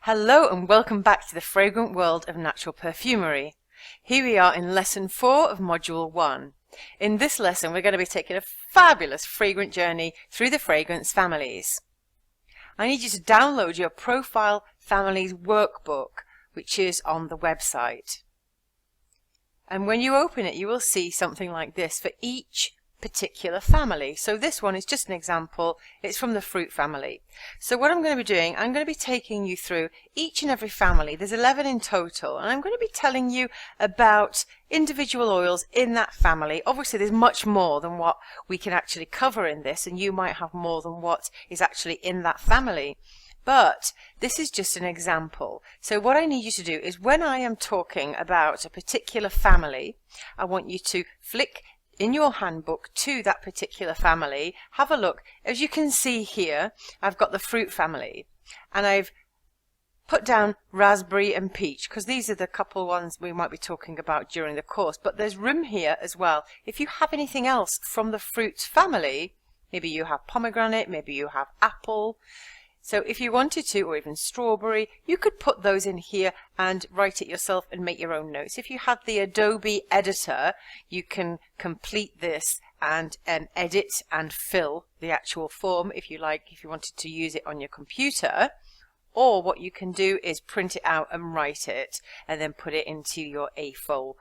Hello and welcome back to the fragrant world of natural perfumery. Here we are in lesson 4 of module 1. In this lesson we're going to be taking a fabulous fragrant journey through the fragrance families. I need you to download your Profile Families workbook, which is on the website. And when you open it you will see something like this for each particular family. So this one is just an example. It's from the fruit family. So what I'm going to be doing, I'm going to be taking you through each and every family. There's 11 in total, and I'm going to be telling you about individual oils in that family. Obviously there's much more than what we can actually cover in this, and you might have more than what is actually in that family. But this is just an example. So what I need you to do is when I am talking about a particular family, I want you to flick in your handbook to that particular family. Have a look. As you can see here, I've got the fruit family, and I've put down raspberry and peach because these are the couple ones we might be talking about during the course. But there's room here as well. If you have anything else from the fruit family, maybe you have pomegranate, maybe you have apple. So if you wanted to, or even strawberry, you could put those in here and write it yourself and make your own notes. If you have the Adobe editor, you can complete this and edit and fill the actual form if you like, if you wanted to use it on your computer. Or what you can do is print it out and write it and then put it into your A4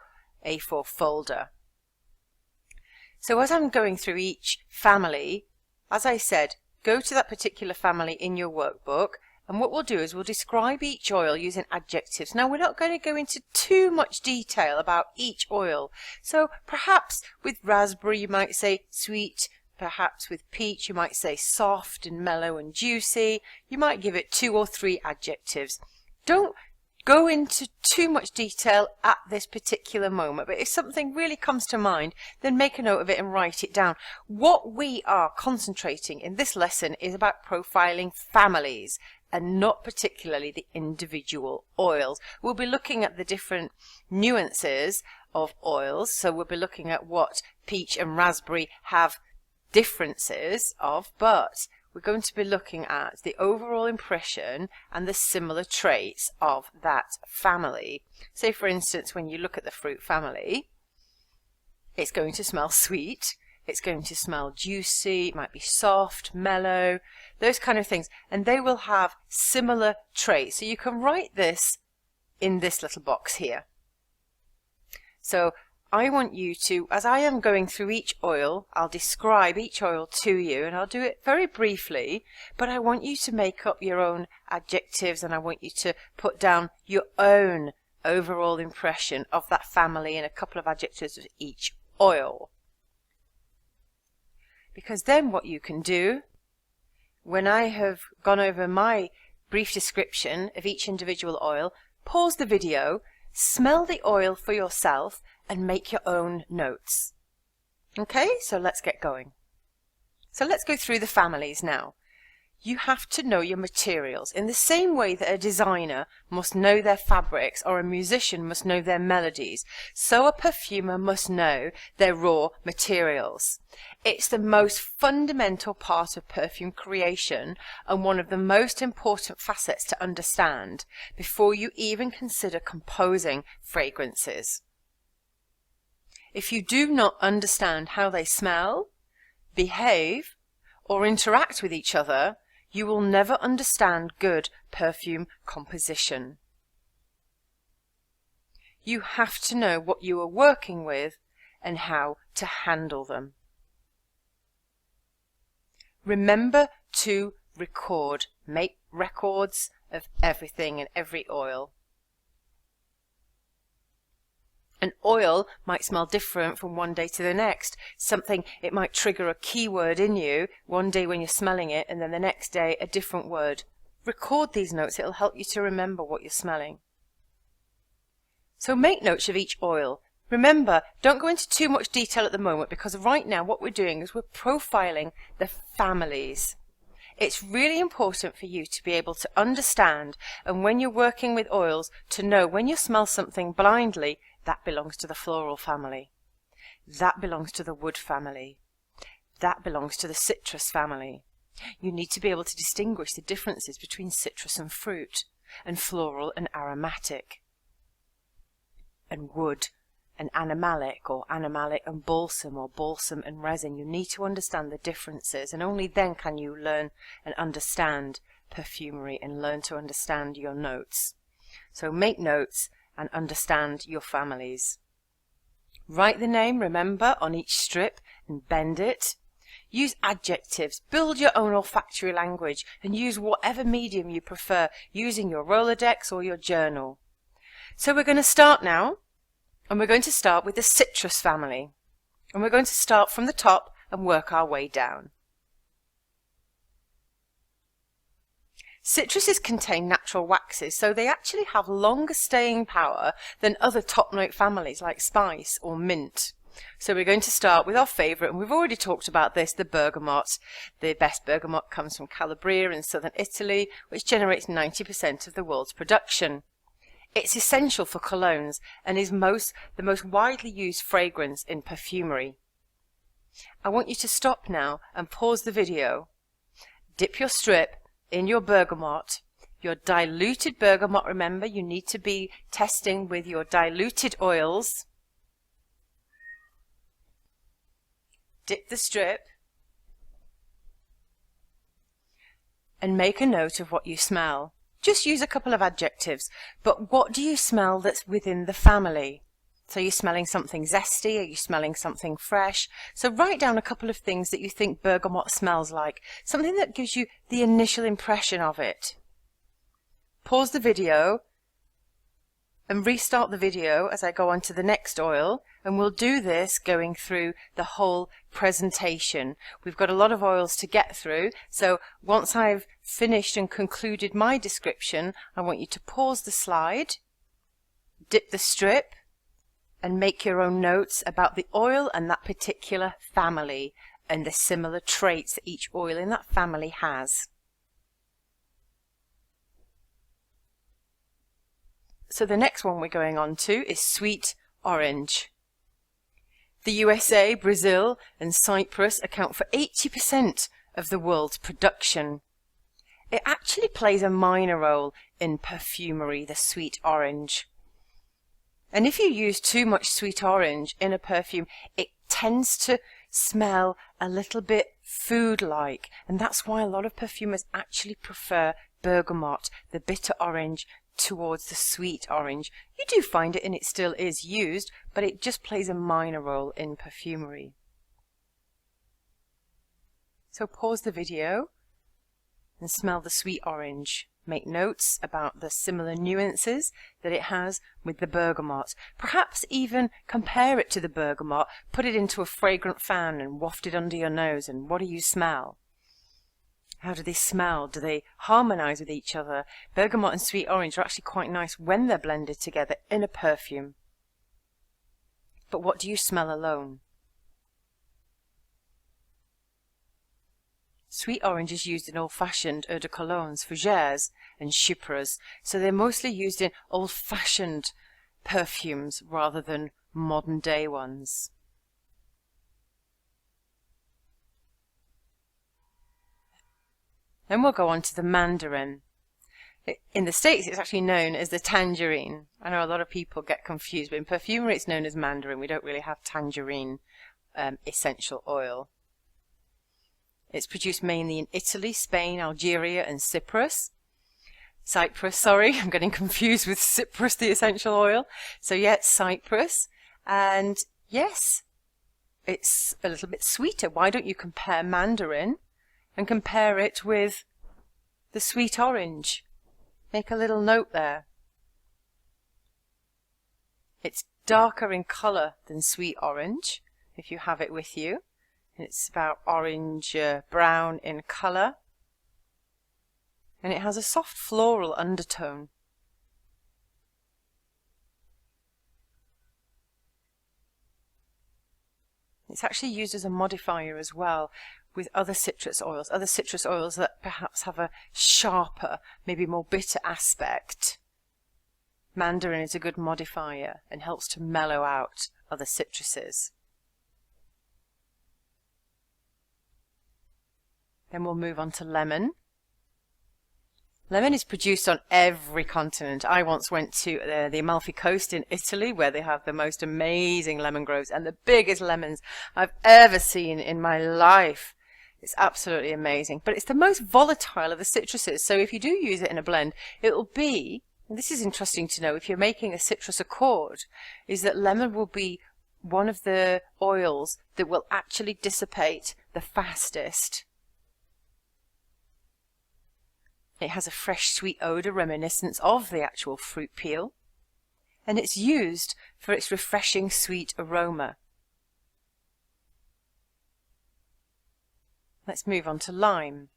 folder. So as I'm going through each family, as I said, go to that particular family in your workbook, and what we'll do is we'll describe each oil using adjectives. Now we're not going to go into too much detail about each oil. So perhaps with raspberry you might say sweet, perhaps with peach you might say soft and mellow and juicy. You might give it 2 or 3 adjectives. Don't go into too much detail at this particular moment, but if something really comes to mind, then make a note of it and write it down. What we are concentrating in this lesson is about profiling families and not particularly the individual oils. We'll be looking at the different nuances of oils, so we'll be looking at what peach and raspberry have differences of, but we're going to be looking at the overall impression and the similar traits of that family. Say for instance, when you look at the fruit family, it's going to smell sweet, it's going to smell juicy, it might be soft, mellow, those kind of things, and they will have similar traits. So you can write this in this little box here. So I want you to, as I am going through each oil, I'll describe each oil to you, and I'll do it very briefly, but I want you to make up your own adjectives, and I want you to put down your own overall impression of that family and a couple of adjectives of each oil. Because then what you can do, when I have gone over my brief description of each individual oil, pause the video, smell the oil for yourself, and make your own notes. Okay, so let's get going. So let's go through the families now. You have to know your materials in the same way that a designer must know their fabrics or a musician must know their melodies, so a perfumer must know their raw materials. It's the most fundamental part of perfume creation and one of the most important facets to understand before you even consider composing fragrances. If you do not understand how they smell, behave, or interact with each other, you will never understand good perfume composition. You have to know what you are working with and how to handle them. Remember to record. Make records of everything and every oil. An oil might smell different from one day to the next. It might trigger a keyword in you one day when you're smelling it, and then the next day a different word. Record these notes. It'll help you to remember what you're smelling. So make notes of each oil. Remember, don't go into too much detail at the moment, because right now what we're doing is we're profiling the families. It's really important for you to be able to understand, and when you're working with oils, to know when you smell something blindly, that belongs to the floral family. That belongs to the wood family. That belongs to the citrus family. You need to be able to distinguish the differences between citrus and fruit. and floral and aromatic, and wood and animalic, or animalic and balsam, or balsam and resin. You need to understand the differences, and only then can you learn and understand perfumery and learn to understand your notes. So make notes and understand your families. Write the name, remember, on each strip and bend it. Use adjectives, build your own olfactory language, and use whatever medium you prefer, using your Rolodex or your journal. So we're going to start now, and we're going to start with the citrus family. And we're going to start from the top and work our way down. Citruses contain natural waxes, so they actually have longer staying power than other top note families like spice or mint. So we're going to start with our favourite, and we've already talked about this, the bergamot. The best bergamot comes from Calabria in southern Italy, which generates 90% of the world's production. It's essential for colognes and is the most widely used fragrance in perfumery. I want you to stop now and pause the video. Dip your strip in your bergamot, your diluted bergamot. Remember, you need to be testing with your diluted oils. Dip the strip and make a note of what you smell. Just use a couple of adjectives, but what do you smell that's within the family? So you're smelling something zesty, are you smelling something fresh? So write down a couple of things that you think bergamot smells like, something that gives you the initial impression of it. Pause the video and restart the video as I go on to the next oil, and we'll do this going through the whole presentation. We've got a lot of oils to get through, so once I've finished and concluded my description, I want you to pause the slide, dip the strip, and make your own notes about the oil and that particular family and the similar traits that each oil in that family has. So the next one we're going on to is sweet orange. The USA, Brazil and Cyprus account for 80% of the world's production. It actually plays a minor role in perfumery, the sweet orange. And if you use too much sweet orange in a perfume, it tends to smell a little bit food-like, and that's why a lot of perfumers actually prefer bergamot, the bitter orange, towards the sweet orange. You do find it, and it still is used, but it just plays a minor role in perfumery. So pause the video and smell the sweet orange. Make notes about the similar nuances that it has with the bergamot. Perhaps even compare it to the bergamot, put it into a fragrant fan and waft it under your nose, and what do you smell? How do they smell? Do they harmonize with each other? Bergamot and sweet orange are actually quite nice when they're blended together in a perfume. But what do you smell alone? Sweet orange is used in old-fashioned eau de colognes, fougères and chypres, so they're mostly used in old-fashioned perfumes rather than modern-day ones. Then we'll go on to the mandarin. In the States, it's actually known as the tangerine. I know a lot of people get confused, but in perfumery, it's known as mandarin. We don't really have tangerine essential oil. It's produced mainly in Italy, Spain, Algeria, and Cyprus. Sorry, I'm getting confused with Cyprus, the essential oil. So yeah, it's Cyprus. And yes, it's a little bit sweeter. Why don't you compare mandarin and compare it with the sweet orange? Make a little note there. It's darker in colour than sweet orange, if you have it with you. It's about orange brown in colour, and it has a soft floral undertone. It's actually used as a modifier as well with other citrus oils that perhaps have a sharper, maybe more bitter aspect. Mandarin is a good modifier and helps to mellow out other citruses. Then we'll move on to lemon. Lemon is produced on every continent. I once went to the Amalfi Coast in Italy, where they have the most amazing lemon groves and the biggest lemons I've ever seen in my life. It's absolutely amazing. But it's the most volatile of the citruses. So if you do use it in a blend, it will be, and this is interesting to know, if you're making a citrus accord, is that lemon will be one of the oils that will actually dissipate the fastest. It has a fresh sweet odour reminiscent of the actual fruit peel, and it's used for its refreshing sweet aroma. Let's move on to lime.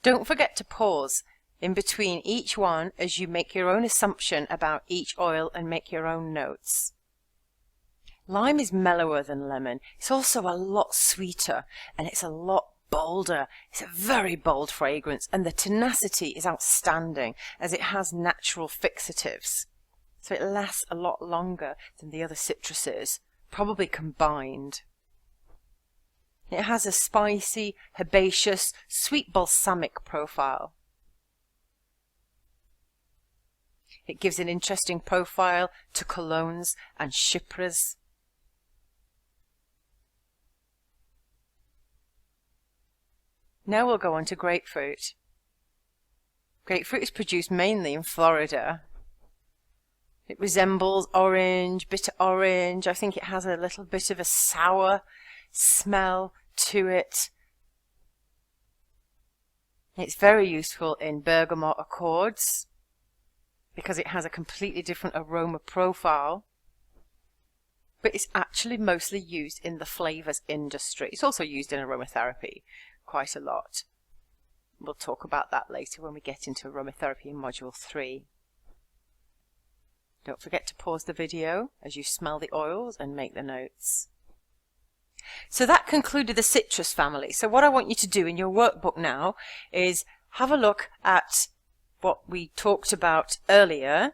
Don't forget to pause in between each one as you make your own assumption about each oil and make your own notes. Lime is mellower than lemon. It's also a lot sweeter, and it's a lot bolder. It's a very bold fragrance, and the tenacity is outstanding as it has natural fixatives. So it lasts a lot longer than the other citruses, probably combined. It has a spicy, herbaceous, sweet balsamic profile. It gives an interesting profile to colognes and chypres. Now we'll go on to grapefruit. Grapefruit is produced mainly in Florida. It resembles orange, bitter orange. I think it has a little bit of a sour smell to it. It's very useful in bergamot accords because it has a completely different aroma profile. But it's actually mostly used in the flavors industry. It's also used in aromatherapy quite a lot. We'll talk about that later when we get into aromatherapy in module 3. Don't forget to pause the video as you smell the oils and make the notes. So that concluded the citrus family. So what I want you to do in your workbook now is have a look at what we talked about earlier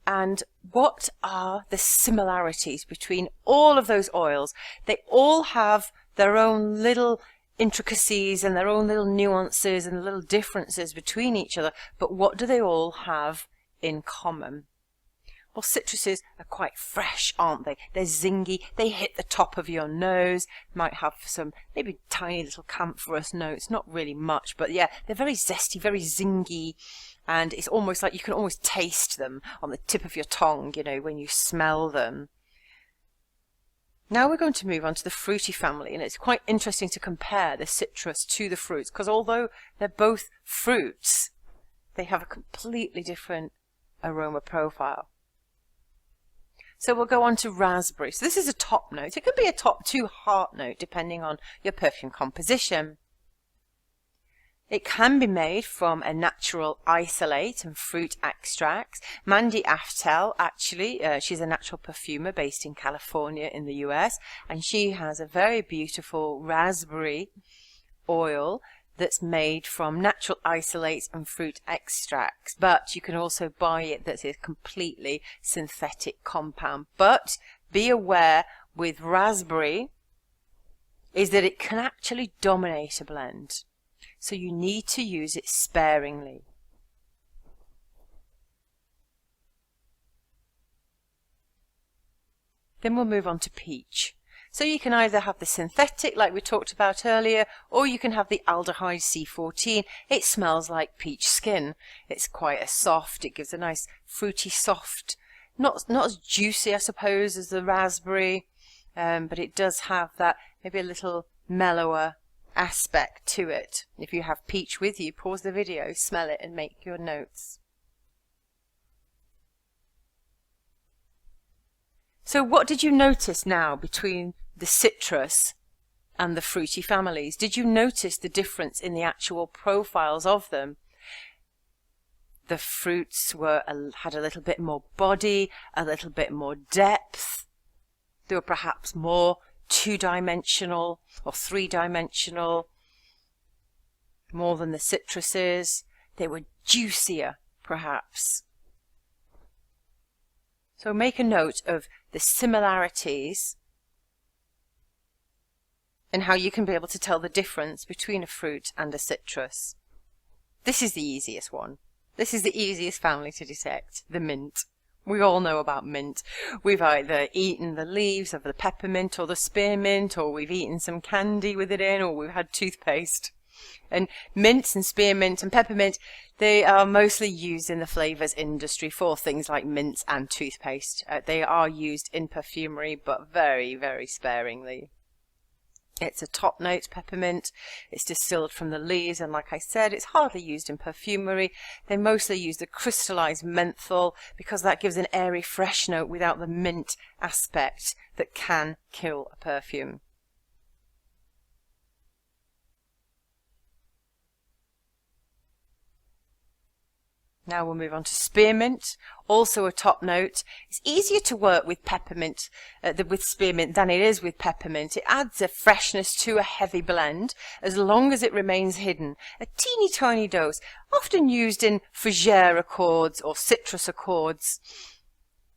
and what are the similarities between all of those oils. They all have their own little intricacies and their own little nuances and little differences between each other, but what do they all have in common? Well, citruses are quite fresh, aren't they? They're zingy, they hit the top of your nose, might have some maybe tiny little camphorous notes, not really much, but yeah, they're very zesty, very zingy, and it's almost like you can almost taste them on the tip of your tongue, you know, when you smell them. Now we're going to move on to the fruity family, and it's quite interesting to compare the citrus to the fruits, because although they're both fruits, they have a completely different aroma profile. So we'll go on to raspberry. So this is a top note. It could be a top 2 heart note depending on your perfume composition. It can be made from a natural isolate and fruit extracts. Mandy Aftel, actually, she's a natural perfumer based in California in the US, and she has a very beautiful raspberry oil that's made from natural isolates and fruit extracts, but you can also buy it that's a completely synthetic compound. But be aware with raspberry is that it can actually dominate a blend, so you need to use it sparingly. Then we'll move on to peach. So you can either have the synthetic like we talked about earlier, or you can have the aldehyde C14. It smells like peach skin. It's quite a soft, it gives a nice fruity soft, not as juicy I suppose as the raspberry, but it does have that maybe a little mellower aspect to it. If you have peach with you, pause the video, smell it and make your notes. So what did you notice now between the citrus and the fruity families? Did you notice the difference in the actual profiles of them? The fruits had a little bit more body, a little bit more depth. They were perhaps more 2-dimensional or 3-dimensional, more than the citruses. They were juicier, perhaps. So make a note of the similarities and how you can be able to tell the difference between a fruit and a citrus. This is the easiest one. This is the easiest family to detect, the mint. We all know about mint. We've either eaten the leaves of the peppermint or the spearmint, or we've eaten some candy with it in, or we've had toothpaste. And mint and spearmint and peppermint, they are mostly used in the flavors industry for things like mints and toothpaste. They are used in perfumery, but very, very sparingly. It's a top note peppermint. It's distilled from the leaves, and like I said, it's hardly used in perfumery. They mostly use the crystallized menthol because that gives an airy, fresh note without the mint aspect that can kill a perfume. Now we'll move on to spearmint, also a top note. It's easier to work with peppermint, with spearmint than it is with peppermint. It adds a freshness to a heavy blend as long as it remains hidden. A teeny tiny dose, often used in fougere accords or citrus accords.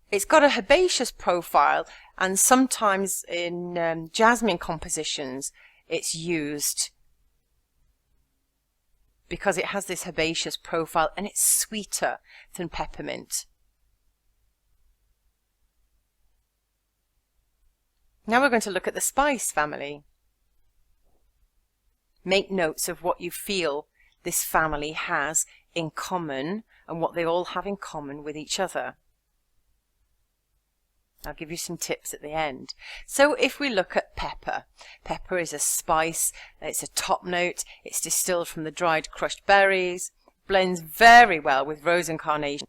It's got a herbaceous profile, and sometimes in jasmine compositions it's used because it has this herbaceous profile and it's sweeter than peppermint. Now we're going to look at the spice family. Make notes of what you feel this family has in common and what they all have in common with each other. I'll give you some tips at the end. So if we look at pepper, pepper is a spice, it's a top note, it's distilled from the dried crushed berries, blends very well with rose and carnation.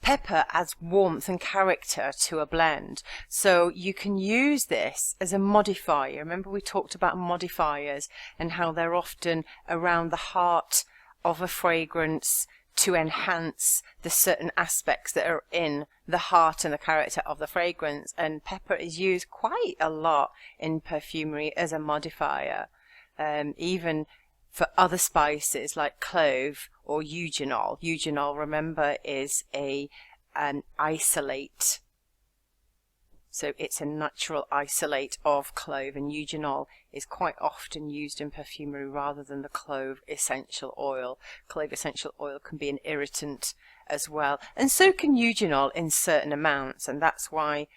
Pepper adds warmth and character to a blend, so you can use this as a modifier. Remember we talked about modifiers and how they're often around the heart of a fragrance to enhance the certain aspects that are in the heart and the character of the fragrance, and pepper is used quite a lot in perfumery as a modifier, even for other spices like clove or eugenol. Eugenol, remember, is an isolate. So it's a natural isolate of clove, and eugenol is quite often used in perfumery rather than the clove essential oil. Clove essential oil can be an irritant as well, and so can eugenol in certain amounts, and that's why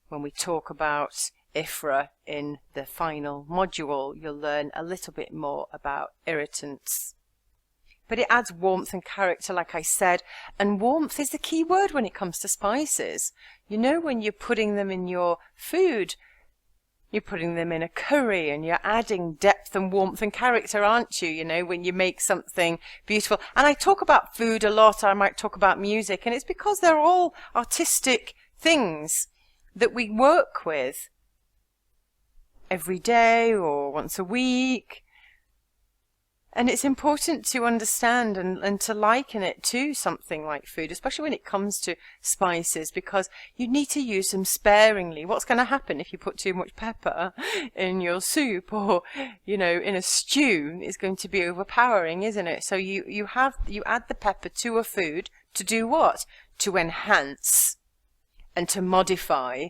when we talk about IFRA in the final module, you'll learn a little bit more about irritants. But it adds warmth and character, like I said, and warmth is the key word when it comes to spices. You know, when you're putting them in your food, you're putting them in a curry and you're adding depth and warmth and character, aren't you? You know, when you make something beautiful. And I talk about food a lot, I might talk about music, and it's because they're all artistic things that we work with every day or once a week. And it's important to understand and to liken it to something like food, especially when it comes to spices, because you need to use them sparingly. What's going to happen if you put too much pepper in your soup or, you know, in a stew? It's going to be overpowering, isn't it? So you add the pepper to a food to do what? To enhance and to modify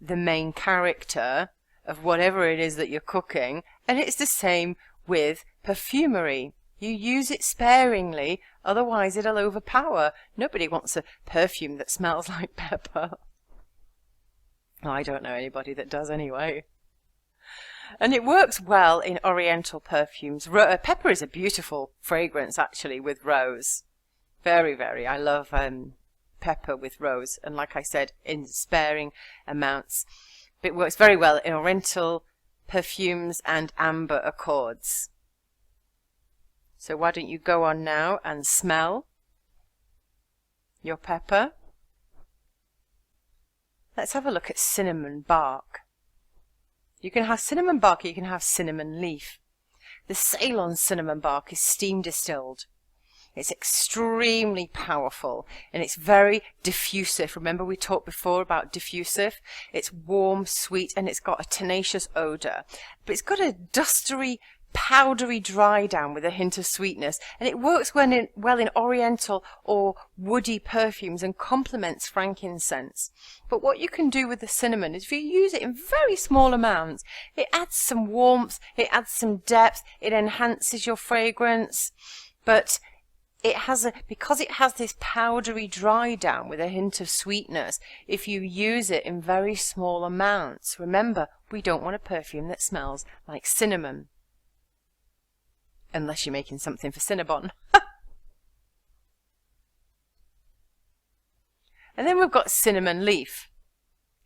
the main character of whatever it is that you're cooking. And it's the same with perfumery. You use it sparingly, otherwise it'll overpower. Nobody wants a perfume that smells like pepper. I don't know anybody that does anyway. And it works well in oriental perfumes. Pepper is a beautiful fragrance actually with rose. Very, very. I love pepper with rose, and like I said, in sparing amounts. It works very well in oriental perfumes and amber accords. So why don't you go on now and smell your pepper? Let's have a look at cinnamon bark. You can have cinnamon bark or you can have cinnamon leaf. The Ceylon cinnamon bark is steam distilled. It's extremely powerful and it's very diffusive. Remember we talked before about diffusive? It's warm, sweet, and it's got a tenacious odor. But it's got a dustery, powdery dry down with a hint of sweetness, and it works well in oriental or woody perfumes and complements frankincense. But what you can do with the cinnamon is if you use it in very small amounts, it adds some warmth, it adds some depth, it enhances your fragrance. But because it has this powdery dry down with a hint of sweetness, if you use it in very small amounts, remember, we don't want a perfume that smells like cinnamon. Unless you're making something for Cinnabon. And then we've got cinnamon leaf.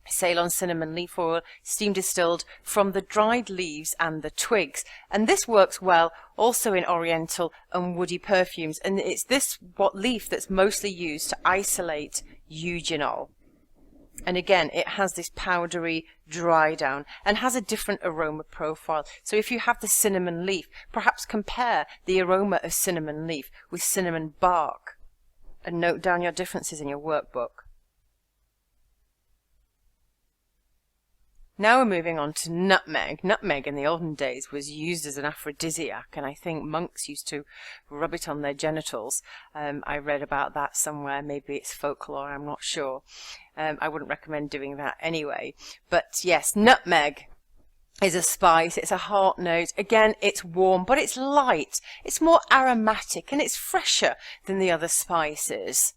Ceylon cinnamon leaf oil, steam distilled from the dried leaves and the twigs. And this works well also in oriental and woody perfumes. And it's this leaf that's mostly used to isolate eugenol. And again, it has this powdery dry down and has a different aroma profile. So if you have the cinnamon leaf, perhaps compare the aroma of cinnamon leaf with cinnamon bark and note down your differences in your workbook. Now we're moving on to nutmeg. Nutmeg in the olden days was used as an aphrodisiac, and I think monks used to rub it on their genitals. I read about that somewhere. Maybe it's folklore, I'm not sure. I wouldn't recommend doing that anyway. But yes, nutmeg is a spice. It's a heart note. Again, it's warm, but it's light. It's more aromatic, and it's fresher than the other spices.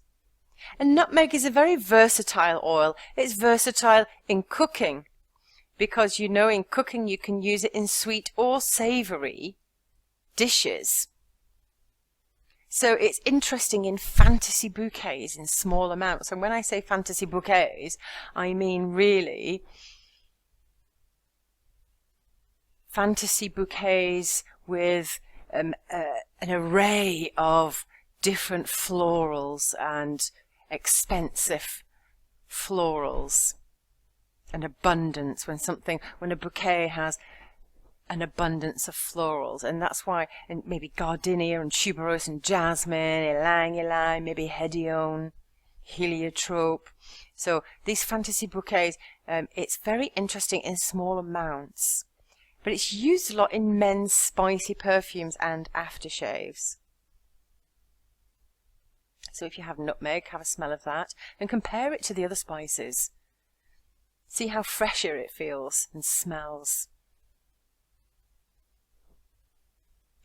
And nutmeg is a very versatile oil. It's versatile in cooking, because you know in cooking you can use it in sweet or savory dishes. So it's interesting in fantasy bouquets in small amounts. And when I say fantasy bouquets, I mean really fantasy bouquets with an array of different florals and expensive florals. An abundance, when a bouquet has an abundance of florals, and that's why, and maybe gardenia and tuberose and jasmine, ylang ylang, maybe hedione, heliotrope. So these fantasy bouquets, it's very interesting in small amounts, but it's used a lot in men's spicy perfumes and aftershaves. So if you have nutmeg, have a smell of that and compare it to the other spices. See how fresher it feels and smells.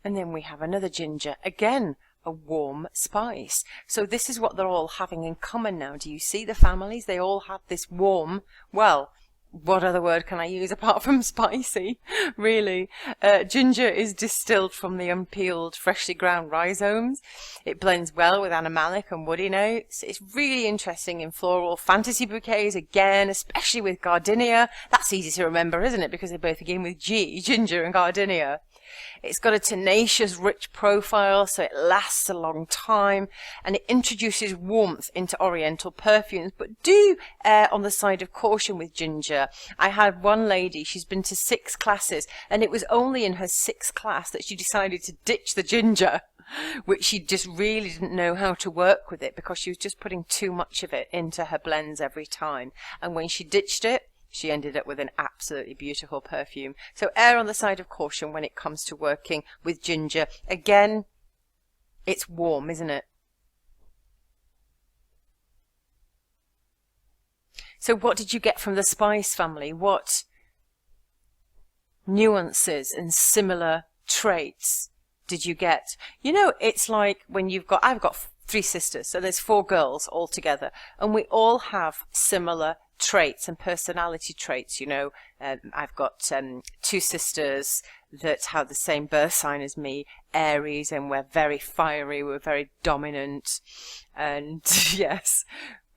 And then we have another ginger, again a warm spice. So this is what they're all having in common now. Do you see the families? They all have this warm, well, what other word can I use apart from spicy, really? Ginger is distilled from the unpeeled, freshly ground rhizomes. It blends well with animalic and woody notes. It's really interesting in floral fantasy bouquets, again, especially with gardenia. That's easy to remember, isn't it? Because they both begin with G, ginger and gardenia. It's got a tenacious, rich profile, so it lasts a long time, and it introduces warmth into oriental perfumes, but do err on the side of caution with ginger. I had one lady, she's been to 6 classes, and it was only in her 6th class that she decided to ditch the ginger, which she just really didn't know how to work with it, because she was just putting too much of it into her blends every time. And when she ditched it, she ended up with an absolutely beautiful perfume. So err on the side of caution when it comes to working with ginger. Again, it's warm, isn't it? So what did you get from the spice family? What nuances and similar traits did you get? You know, it's like when I've got 3 sisters, so there's 4 girls all together, and we all have similar traits and personality traits. You know, I've got 2 sisters that have the same birth sign as me, Aries, and we're very fiery, we're very dominant, and yes,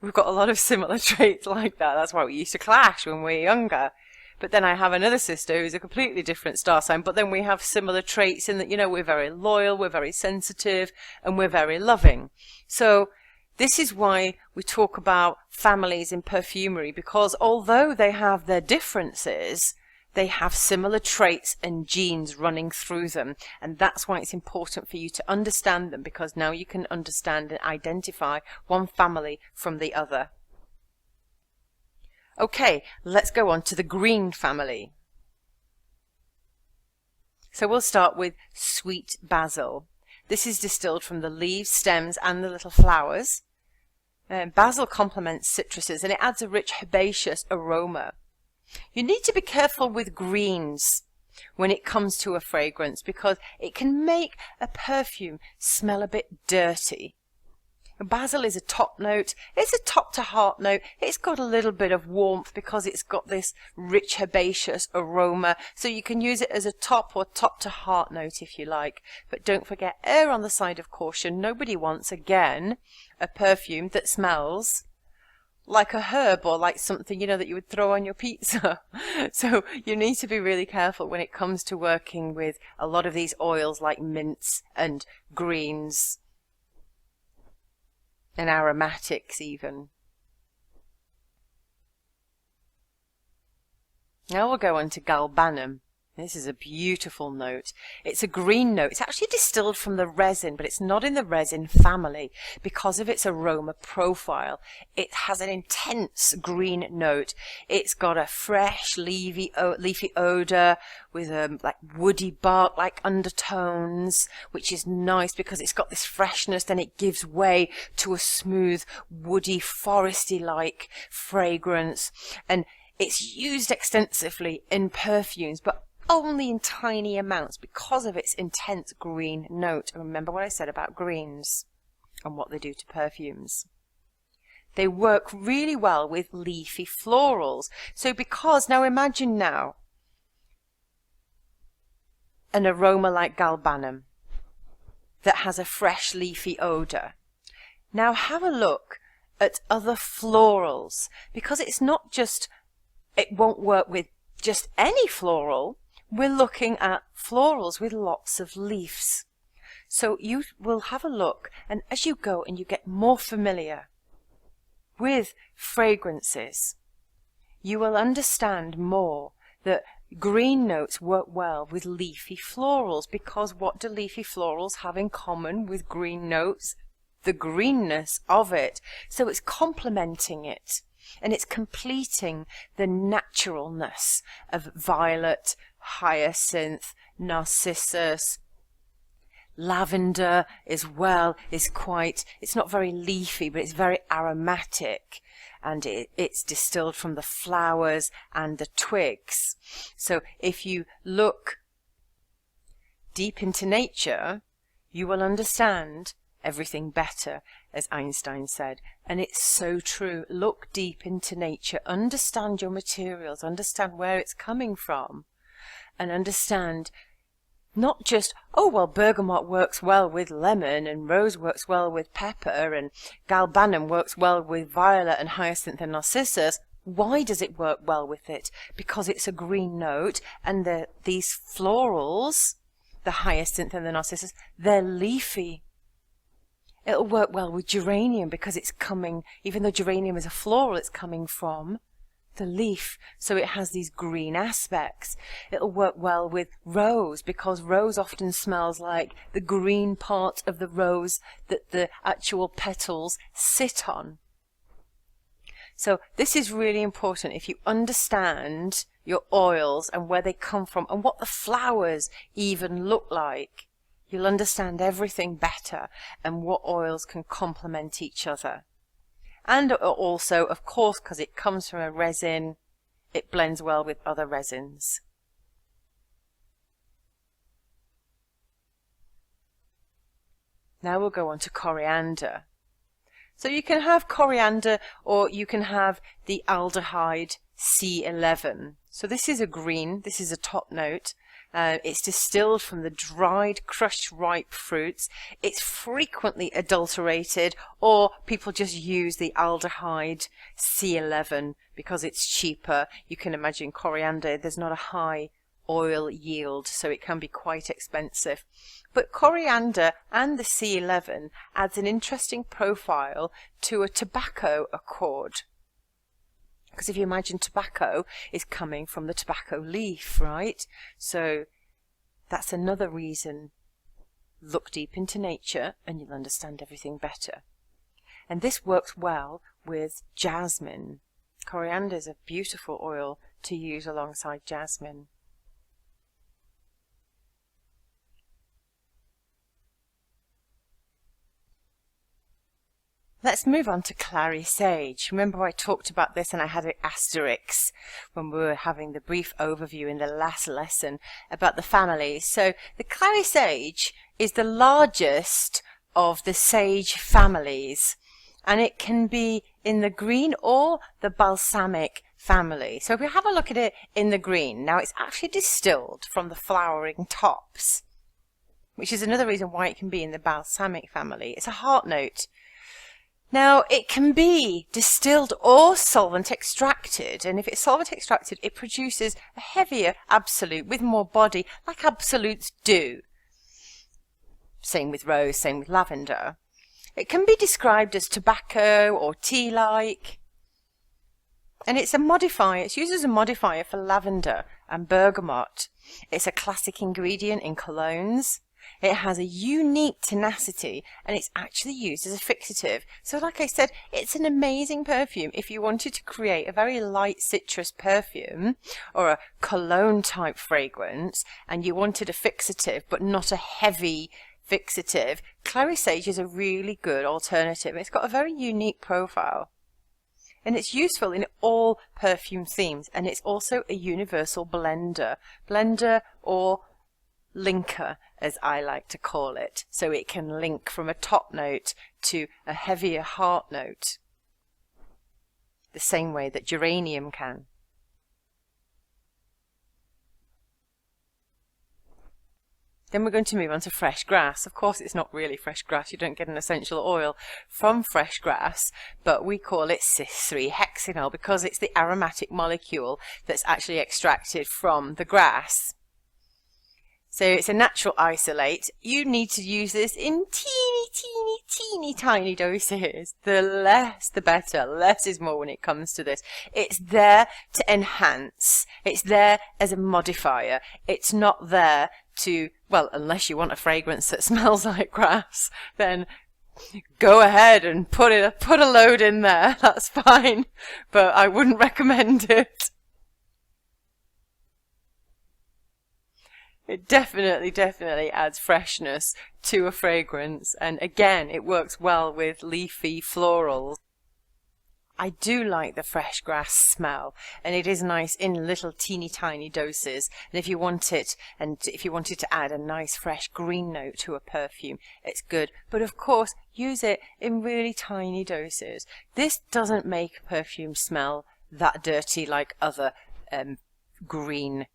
we've got a lot of similar traits like that. That's why we used to clash when we were younger. But then I have another sister who's a completely different star sign, but then we have similar traits in that, you know, we're very loyal, we're very sensitive, and we're very loving. So this is why we talk about families in perfumery, because although they have their differences, they have similar traits and genes running through them. And that's why it's important for you to understand them, because now you can understand and identify one family from the other. Okay, let's go on to the green family. So we'll start with sweet basil. This is distilled from the leaves, stems, and the little flowers. Basil complements citruses, and it adds a rich herbaceous aroma. You need to be careful with greens, when it comes to a fragrance, because it can make a perfume smell a bit dirty. Basil is a top note. It's a top to heart note. It's got a little bit of warmth because it's got this rich herbaceous aroma. So you can use it as a top or top to heart note if you like. But don't forget, err on the side of caution. Nobody wants, again, a perfume that smells like a herb or like something, you know, that you would throw on your pizza. So you need to be really careful when it comes to working with a lot of these oils like mints and greens and aromatics even. Now we'll go on to galbanum. This is a beautiful note. It's a green note. It's actually distilled from the resin, but it's not in the resin family because of its aroma profile. It has an intense green note. It's got a fresh leafy odor with like woody bark like undertones, which is nice because it's got this freshness. Then it gives way to a smooth woody foresty like fragrance, and it's used extensively in perfumes, but only in tiny amounts because of its intense green note. Remember what I said about greens and what they do to perfumes. They work really well with leafy florals. So because, now imagine now, an aroma like galbanum that has a fresh leafy odor. Now have a look at other florals, because it's not just, it won't work with just any floral. We're looking at florals with lots of leaves. So you will have a look, and as you go and you get more familiar with fragrances, you will understand more that green notes work well with leafy florals, because what do leafy florals have in common with green notes? The greenness of it. So it's complementing it, and it's completing the naturalness of violet, hyacinth, narcissus. Lavender as well is quite, it's not very leafy, but it's very aromatic, and it's distilled from the flowers and the twigs. So if you look deep into nature, you will understand everything better, as Einstein said. And it's so true. Look deep into nature, understand your materials, understand where it's coming from, and understand not just, oh, well, bergamot works well with lemon, and rose works well with pepper, and galbanum works well with violet and hyacinth and narcissus. Why does it work well with it? Because it's a green note, and these florals, the hyacinth and the narcissus, they're leafy. It'll work well with geranium because it's coming, even though geranium is a floral, it's coming from the leaf, so it has these green aspects. It'll work well with rose because rose often smells like the green part of the rose that the actual petals sit on. So this is really important. If you understand your oils and where they come from and what the flowers even look like, you'll understand everything better and what oils can complement each other. And also, of course, because it comes from a resin, it blends well with other resins. Now we'll go on to coriander. So you can have coriander, or you can have the aldehyde C11. So this is a green, this is a top note. It's distilled from the dried, crushed, ripe fruits. It's frequently adulterated, or people just use the aldehyde C11 because it's cheaper. You can imagine coriander, there's not a high oil yield, so it can be quite expensive. But coriander and the C11 adds an interesting profile to a tobacco accord. Because if you imagine tobacco is coming from the tobacco leaf, right? So that's another reason. Look deep into nature and you'll understand everything better. And this works well with jasmine. Coriander is a beautiful oil to use alongside jasmine. Let's move on to clary sage. Remember I talked about this and I had an asterisk when we were having the brief overview in the last lesson about the family. So the clary sage is the largest of the sage families, and it can be in the green or the balsamic family. So if we have a look at it in the green, now it's actually distilled from the flowering tops, which is another reason why it can be in the balsamic family. It's a heart note. Now, it can be distilled or solvent extracted, and if it's solvent extracted, it produces a heavier absolute with more body, like absolutes do. Same with rose, same with lavender. It can be described as tobacco or tea-like, and it's a modifier. It's used as a modifier for lavender and bergamot. It's a classic ingredient in colognes. It has a unique tenacity, and it's actually used as a fixative. So like I said, it's an amazing perfume if you wanted to create a very light citrus perfume or a cologne type fragrance and you wanted a fixative but not a heavy fixative. Clary sage is a really good alternative. It's got a very unique profile, and it's useful in all perfume themes, and it's also a universal blender or linker, as I like to call it. So it can link from a top note to a heavier heart note, the same way that geranium can. Then we're going to move on to fresh grass. Of course, it's not really fresh grass. You don't get an essential oil from fresh grass, but we call it cis-3-hexanol because it's the aromatic molecule that's actually extracted from the grass. So it's a natural isolate. You need to use this in teeny tiny doses. The less the better. Less is more when it comes to this. It's there to enhance. It's there as a modifier. It's not there to, well, unless you want a fragrance that smells like grass, then go ahead and put a load in there. That's fine, but I wouldn't recommend it. It definitely adds freshness to a fragrance, and again, it works well with leafy florals. I do like the fresh grass smell, and it is nice in little teeny tiny doses. And if you want it, and if you wanted to add a nice fresh green note to a perfume, it's good. But of course, use it in really tiny doses. This doesn't make a perfume smell that dirty like other green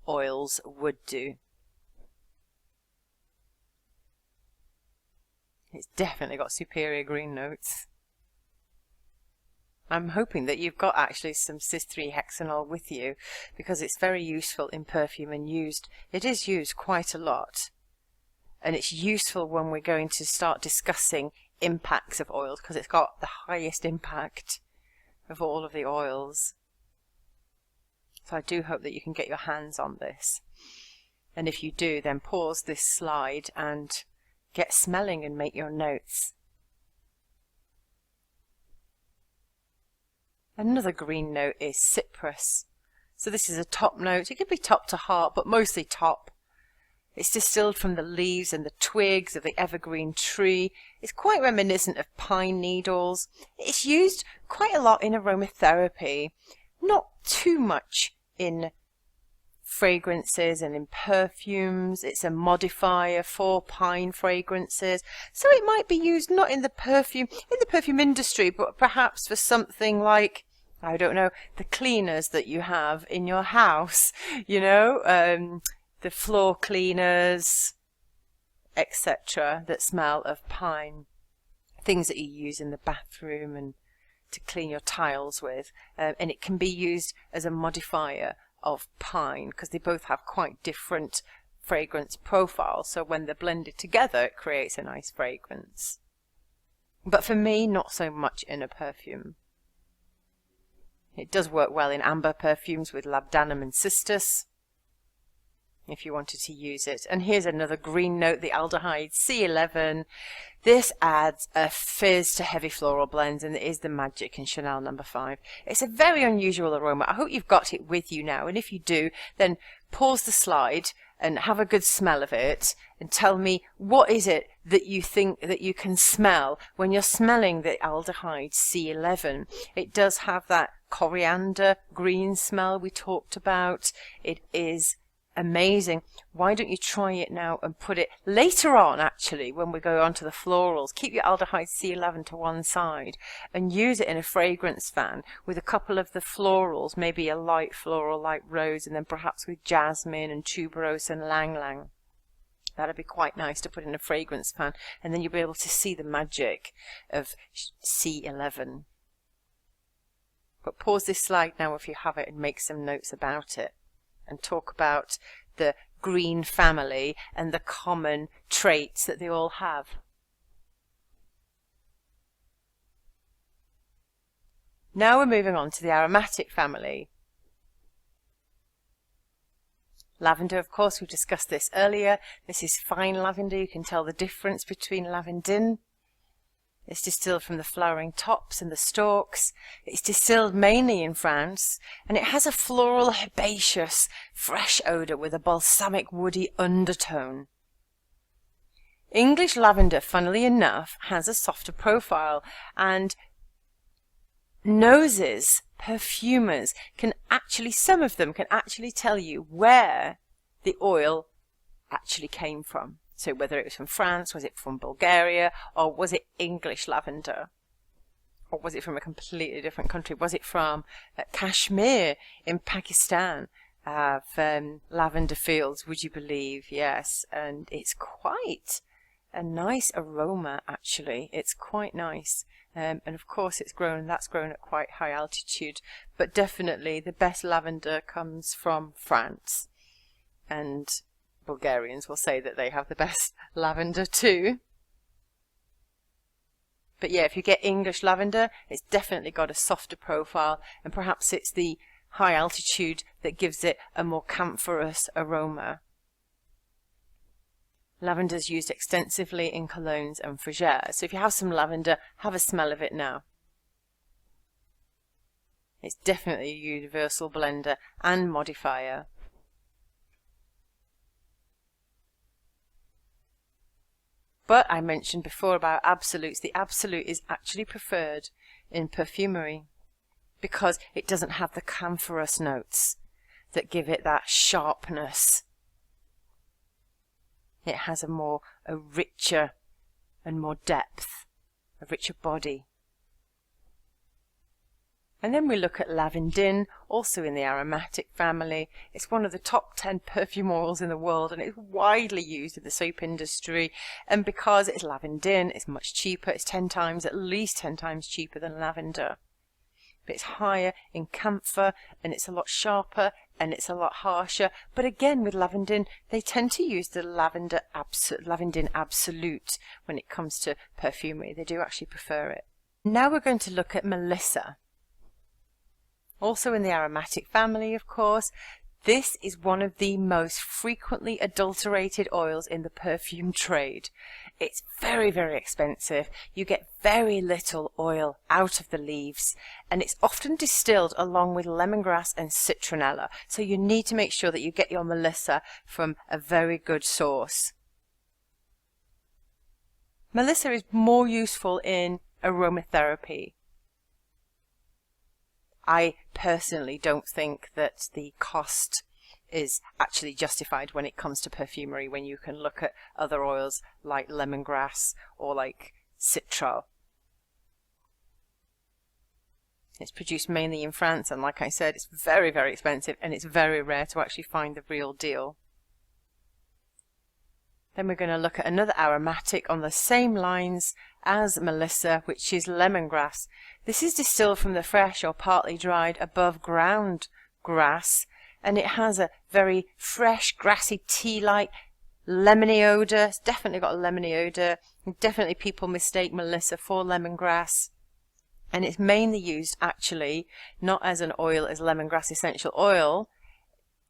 oils would do. It's definitely got superior green notes. I'm hoping that you've got actually some cis-3-hexanol with you, because it's very useful in perfume and it is used quite a lot. And it's useful when we're going to start discussing impacts of oils, because it's got the highest impact of all of the oils. So I do hope that you can get your hands on this. And if you do, then pause this slide and get smelling and make your notes. Another green note is cypress. So this is a top note. It could be top to heart, but mostly top. It's distilled from the leaves and the twigs of the evergreen tree. It's quite reminiscent of pine needles. It's used quite a lot in aromatherapy. Not too much in fragrances and in perfumes. It's a modifier for pine fragrances. So it might be used not in the perfume industry, but perhaps for something like, I don't know, the cleaners that you have in your house, you know, the floor cleaners, etc., that smell of pine. Things that you use in the bathroom and to clean your tiles with, and it can be used as a modifier of pine because they both have quite different fragrance profiles, so when they're blended together it creates a nice fragrance. But for me, not so much in a perfume. It does work well in amber perfumes with labdanum and cistus, if you wanted to use it. And here's another green note, the aldehyde C11. This adds a fizz to heavy floral blends, and it is the magic in Chanel No. 5. It's a very unusual aroma. I hope you've got it with you now, and if you do, then pause the slide and have a good smell of it and tell me what is it that you think that you can smell when you're smelling the aldehyde C11. It does have that coriander green smell we talked about. It is amazing. Why don't you try it now and put it later on, actually, when we go on to the florals. Keep your aldehyde C11 to one side and use it in a fragrance fan with a couple of the florals, maybe a light floral like rose, and then perhaps with jasmine and tuberose and lang lang. That'd be quite nice to put in a fragrance fan, and then you'll be able to see the magic of C11. But pause this slide now if you have it and make some notes about it, and talk about the green family and the common traits that they all have. Now we're moving on to the aromatic family. Lavender, of course, we discussed this earlier. This is fine lavender. You can tell the difference between lavandin. It's distilled from the flowering tops and the stalks. It's distilled mainly in France, and it has a floral, herbaceous, fresh odour with a balsamic, woody undertone. English lavender, funnily enough, has a softer profile, and noses, perfumers, can actually, some of them can actually tell you where the oil actually came from. So whether it was from France, was it from Bulgaria, or was it English lavender? Or was it from a completely different country? Was it from Kashmir in Pakistan? Lavender fields, would you believe? Yes, and it's quite a nice aroma, actually. It's quite nice. And of course that's grown at quite high altitude, but definitely the best lavender comes from France, and Bulgarians will say that they have the best lavender too. But yeah, if you get English lavender, it's definitely got a softer profile, and perhaps it's the high altitude that gives it a more camphorous aroma. Lavender is used extensively in colognes and fougères, so if you have some lavender, have a smell of it now. It's definitely a universal blender and modifier. But I mentioned before about absolutes. The absolute is actually preferred in perfumery because it doesn't have the camphorous notes that give it that sharpness. It has a richer and more depth, a richer body. And then we look at lavandin, also in the aromatic family. It's one of the top 10 perfume oils in the world, and it's widely used in the soap industry. And because it's lavandin, it's much cheaper. It's at least 10 times cheaper than lavender. But it's higher in camphor, and it's a lot sharper, and it's a lot harsher. But again, with lavandin, they tend to use the lavandin absolute when it comes to perfumery. They do actually prefer it. Now we're going to look at melissa. Also in the aromatic family, of course. This is one of the most frequently adulterated oils in the perfume trade. It's very, very expensive. You get very little oil out of the leaves, and it's often distilled along with lemongrass and citronella. So you need to make sure that you get your melissa from a very good source. Melissa is more useful in aromatherapy. I personally don't think that the cost is actually justified when it comes to perfumery, when you can look at other oils like lemongrass or like citral. It's produced mainly in France, and like I said, it's very, very expensive, and it's very rare to actually find the real deal. Then we're going to look at another aromatic on the same lines as melissa, which is lemongrass. This is distilled from the fresh or partly dried above ground grass, and it has a very fresh, grassy, tea-like, lemony odour. It's definitely got a lemony odour. Definitely people mistake melissa for lemongrass. And it's mainly used actually not as an oil as lemongrass essential oil.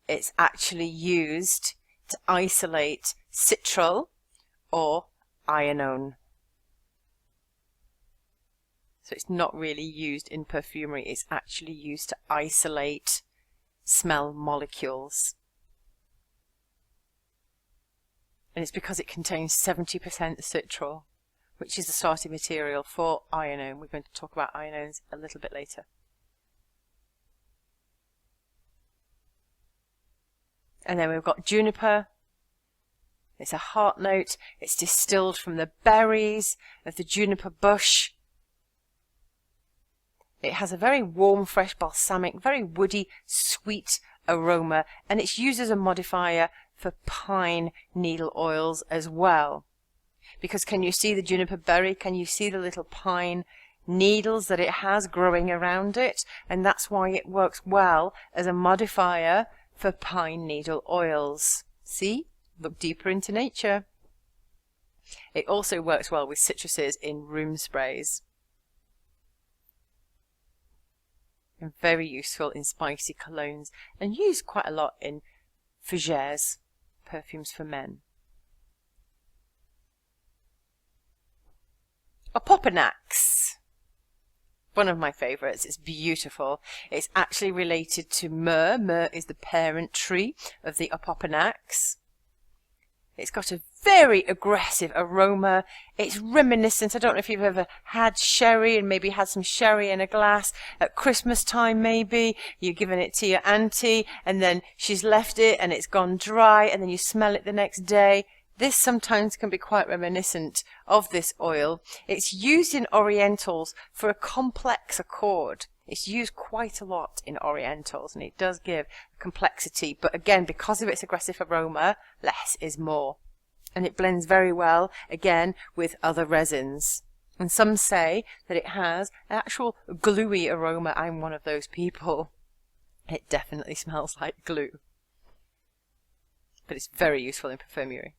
It's actually used to isolate citral or ionone. So it's not really used in perfumery, it's actually used to isolate smell molecules. And it's because it contains 70% citral, which is the starting material for ionone. We're going to talk about ionones a little bit later. And then we've got juniper. It's a heart note. It's distilled from the berries of the juniper bush. It has a very warm, fresh, balsamic, very woody, sweet aroma, and it's used as a modifier for pine needle oils as well. Because can you see the juniper berry? Can you see the little pine needles that it has growing around it? And that's why it works well as a modifier for pine needle oils. See? Look deeper into nature. It also works well with citruses in room sprays. And very useful in spicy colognes, and used quite a lot in fougères, perfumes for men. Opopanax. One of my favourites. It's beautiful. It's actually related to myrrh. Myrrh is the parent tree of the Opopanax. It's got a very aggressive aroma. It's reminiscent. I don't know if you've ever had sherry and maybe had some sherry in a glass at Christmas time maybe. You've given it to your auntie and then she's left it and it's gone dry and then you smell it the next day. This sometimes can be quite reminiscent of this oil. It's used in Orientals for a complex accord. It's used quite a lot in Orientals and it does give complexity, but again, because of its aggressive aroma, less is more. And it blends very well, again, with other resins. And some say that it has an actual gluey aroma. I'm one of those people. It definitely smells like glue. But it's very useful in perfumery.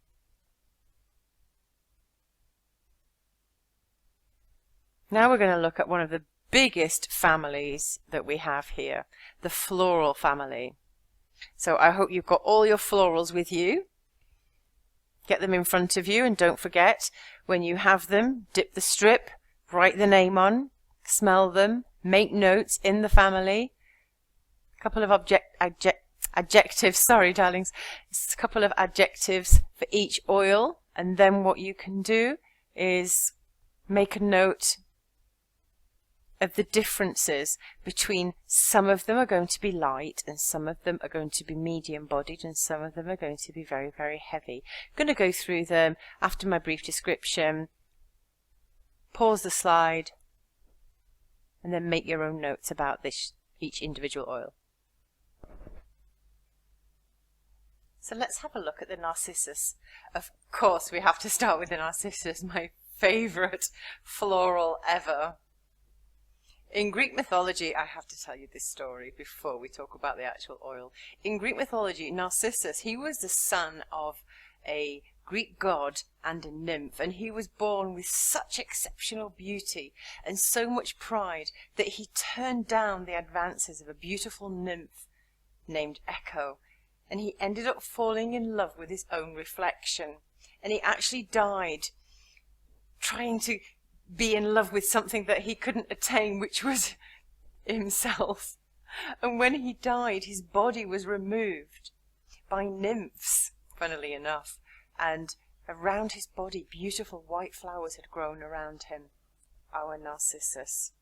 Now we're going to look at one of the biggest families that we have here, the floral family. So I hope you've got all your florals with you. Get them in front of you and don't forget, when you have them, dip the strip, write the name on, smell them, make notes in the family. A couple of adjectives, sorry darlings, a couple of adjectives for each oil, and then what you can do is make a note of the differences between some of them are going to be light and some of them are going to be medium bodied and some of them are going to be very, very heavy. I'm going to go through them after my brief description, pause the slide and then make your own notes about each individual oil. So let's have a look at the Narcissus. Of course we have to start with the Narcissus, my favourite floral ever. In Greek mythology, I have to tell you this story before we talk about the actual oil. In Greek mythology, Narcissus, he was the son of a Greek god and a nymph, and he was born with such exceptional beauty and so much pride that he turned down the advances of a beautiful nymph named Echo, and he ended up falling in love with his own reflection, and he actually died trying to be in love with something that he couldn't attain, which was himself. And when he died, his body was removed by nymphs, funnily enough, and around his body beautiful white flowers had grown around him, our Narcissus.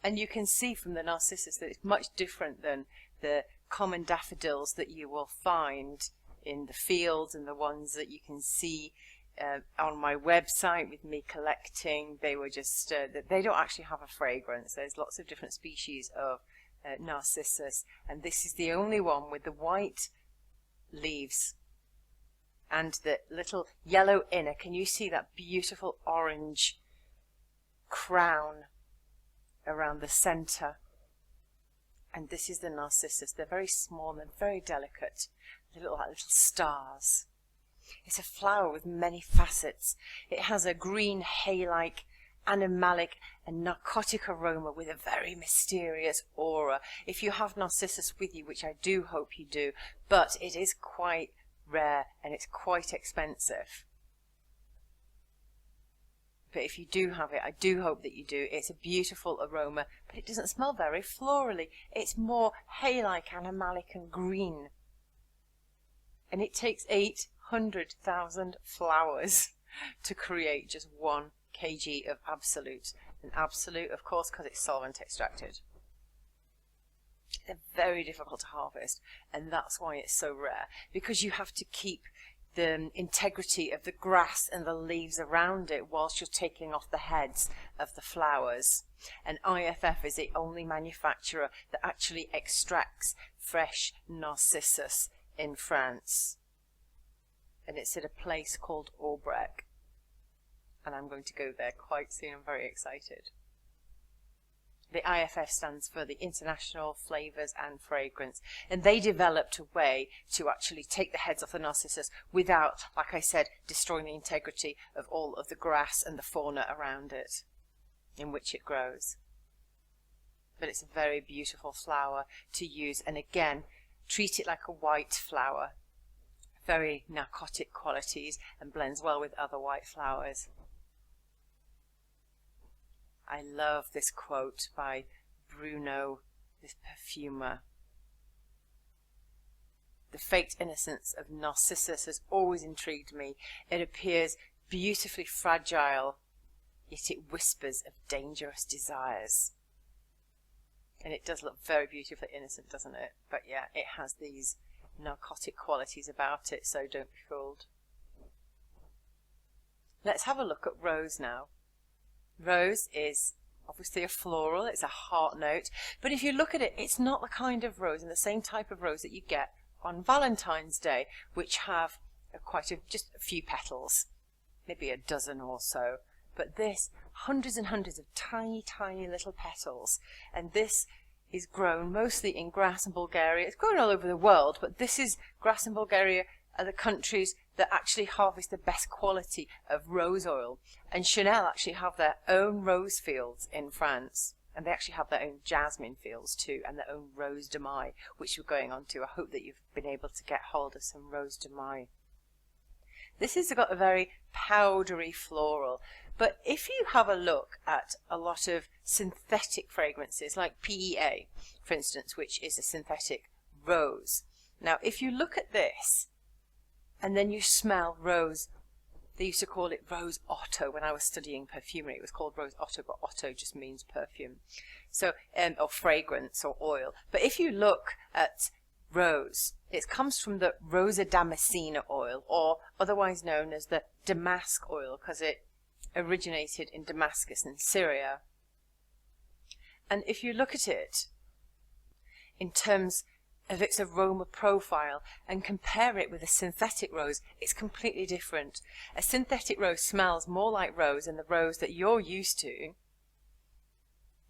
And you can see from the Narcissus that it's much different than the common daffodils that you will find in the fields and the ones that you can see on my website with me collecting. They were just, they don't actually have a fragrance. There's lots of different species of Narcissus, and this is the only one with the white leaves and the little yellow inner. Can you see that beautiful orange crown around the center? And this is the Narcissus. They're very small and very delicate. They look like little stars. It's a flower with many facets. It has a green hay-like, animalic and narcotic aroma with a very mysterious aura. If you have Narcissus with you, which I do hope you do, but it is quite rare and it's quite expensive. But if you do have it, I do hope that you do. It's a beautiful aroma, but it doesn't smell very florally. It's more hay-like, animalic and green. And it takes 8 100,000 flowers to create just 1 kg of absolute. And absolute, of course, because it's solvent extracted. They're very difficult to harvest, and that's why it's so rare, because you have to keep the integrity of the grass and the leaves around it whilst you're taking off the heads of the flowers. And IFF is the only manufacturer that actually extracts fresh narcissus in France, and it's at a place called Aubrec, and I'm going to go there quite soon. I'm very excited. The IFF stands for the International Flavors and Fragrance, and they developed a way to actually take the heads off the narcissus without, like I said, destroying the integrity of all of the grass and the fauna around it in which it grows. But it's a very beautiful flower to use, and again, treat it like a white flower. Very narcotic qualities and blends well with other white flowers. I love this quote by Bruno, this perfumer. The faked innocence of Narcissus has always intrigued me. It appears beautifully fragile, yet it whispers of dangerous desires. And it does look very beautifully innocent, doesn't it? But yeah, it has these narcotic qualities about it, so don't be fooled. Let's have a look at rose now. Rose is obviously a floral, it's a heart note, but if you look at it, it's not the kind of rose and the same type of rose that you get on Valentine's Day, which have just a few petals, maybe a dozen or so. But this, hundreds and hundreds of tiny, tiny little petals, and this is grown mostly in Grass and Bulgaria. It's grown all over the world, but this is Grass and Bulgaria are the countries that actually harvest the best quality of rose oil. And Chanel actually have their own rose fields in France. And they actually have their own jasmine fields too, and their own rose de mai, which we're going on to. I hope that you've been able to get hold of some rose de mai. This has got a very powdery floral. But if you have a look at a lot of synthetic fragrances, like PEA, for instance, which is a synthetic rose. Now, if you look at this, and then you smell rose, they used to call it rose otto when I was studying perfumery. It was called rose otto, but otto just means perfume. So, or fragrance or oil. But if you look at rose, it comes from the Rosa Damascena oil, or otherwise known as the damask oil, because it originated in Damascus in Syria. And if you look at it in terms of its aroma profile and compare it with a synthetic rose, it's completely different. A synthetic rose smells more like rose and the rose that you're used to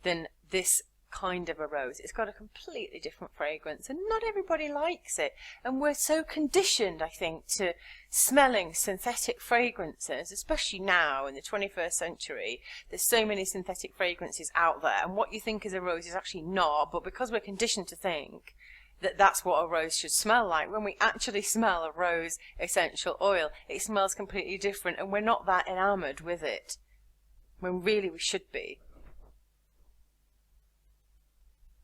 than this kind of a rose. It's got a completely different fragrance, and not everybody likes it. And we're so conditioned, I think, to smelling synthetic fragrances, especially now in the 21st century. There's so many synthetic fragrances out there, and what you think is a rose is actually not, but because we're conditioned to think that that's what a rose should smell like, when we actually smell a rose essential oil, it smells completely different, and we're not that enamored with it, when really we should be.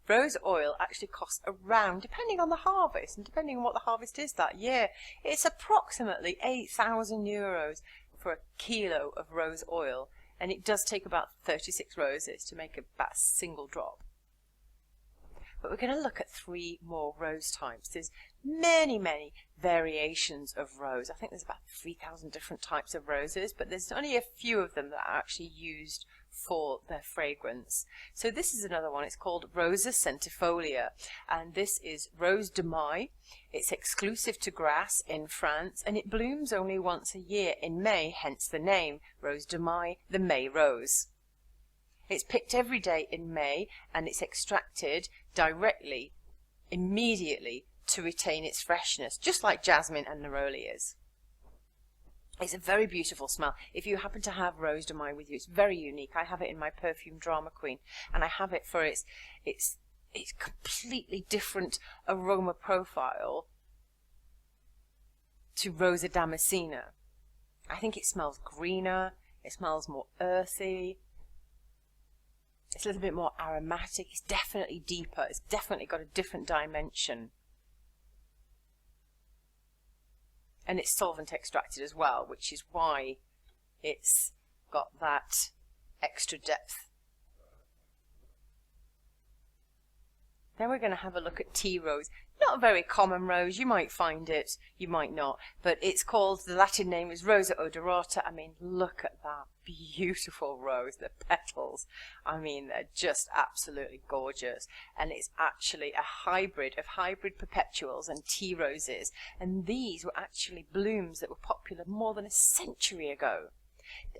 Rose oil actually costs around, depending on the harvest and depending on what the harvest is that year, it's approximately 8,000 euros for a kilo of rose oil, and it does take about 36 roses to make about a single drop. But we're going to look at 3 more rose types. There's many, many variations of rose. I think there's about 3,000 different types of roses, but there's only a few of them that are actually used for their fragrance. So this is another one. It's called Rosa centifolia, and this is Rose de Mai. It's exclusive to Grasse in France, and it blooms only once a year in May, hence the name Rose de Mai, the May rose. It's picked every day in May, and it's extracted directly, immediately, to retain its freshness, just like jasmine and neroli is. It's a very beautiful smell. If you happen to have Rose de Mai with you, it's very unique. I have it in my perfume Drama Queen, and I have it for its completely different aroma profile to Rosa Damascena. I think it smells greener, it smells more earthy, it's a little bit more aromatic, it's definitely deeper, it's definitely got a different dimension. And it's solvent extracted as well, which is why it's got that extra depth. Then we're going to have a look at tea rose. Not a very common rose. You might find it, you might not. But it's called, the Latin name is Rosa odorata. I mean, look at that beautiful rose. The petals, I mean, they're just absolutely gorgeous. And it's actually a hybrid of hybrid perpetuals and tea roses. And these were actually blooms that were popular more than a century ago.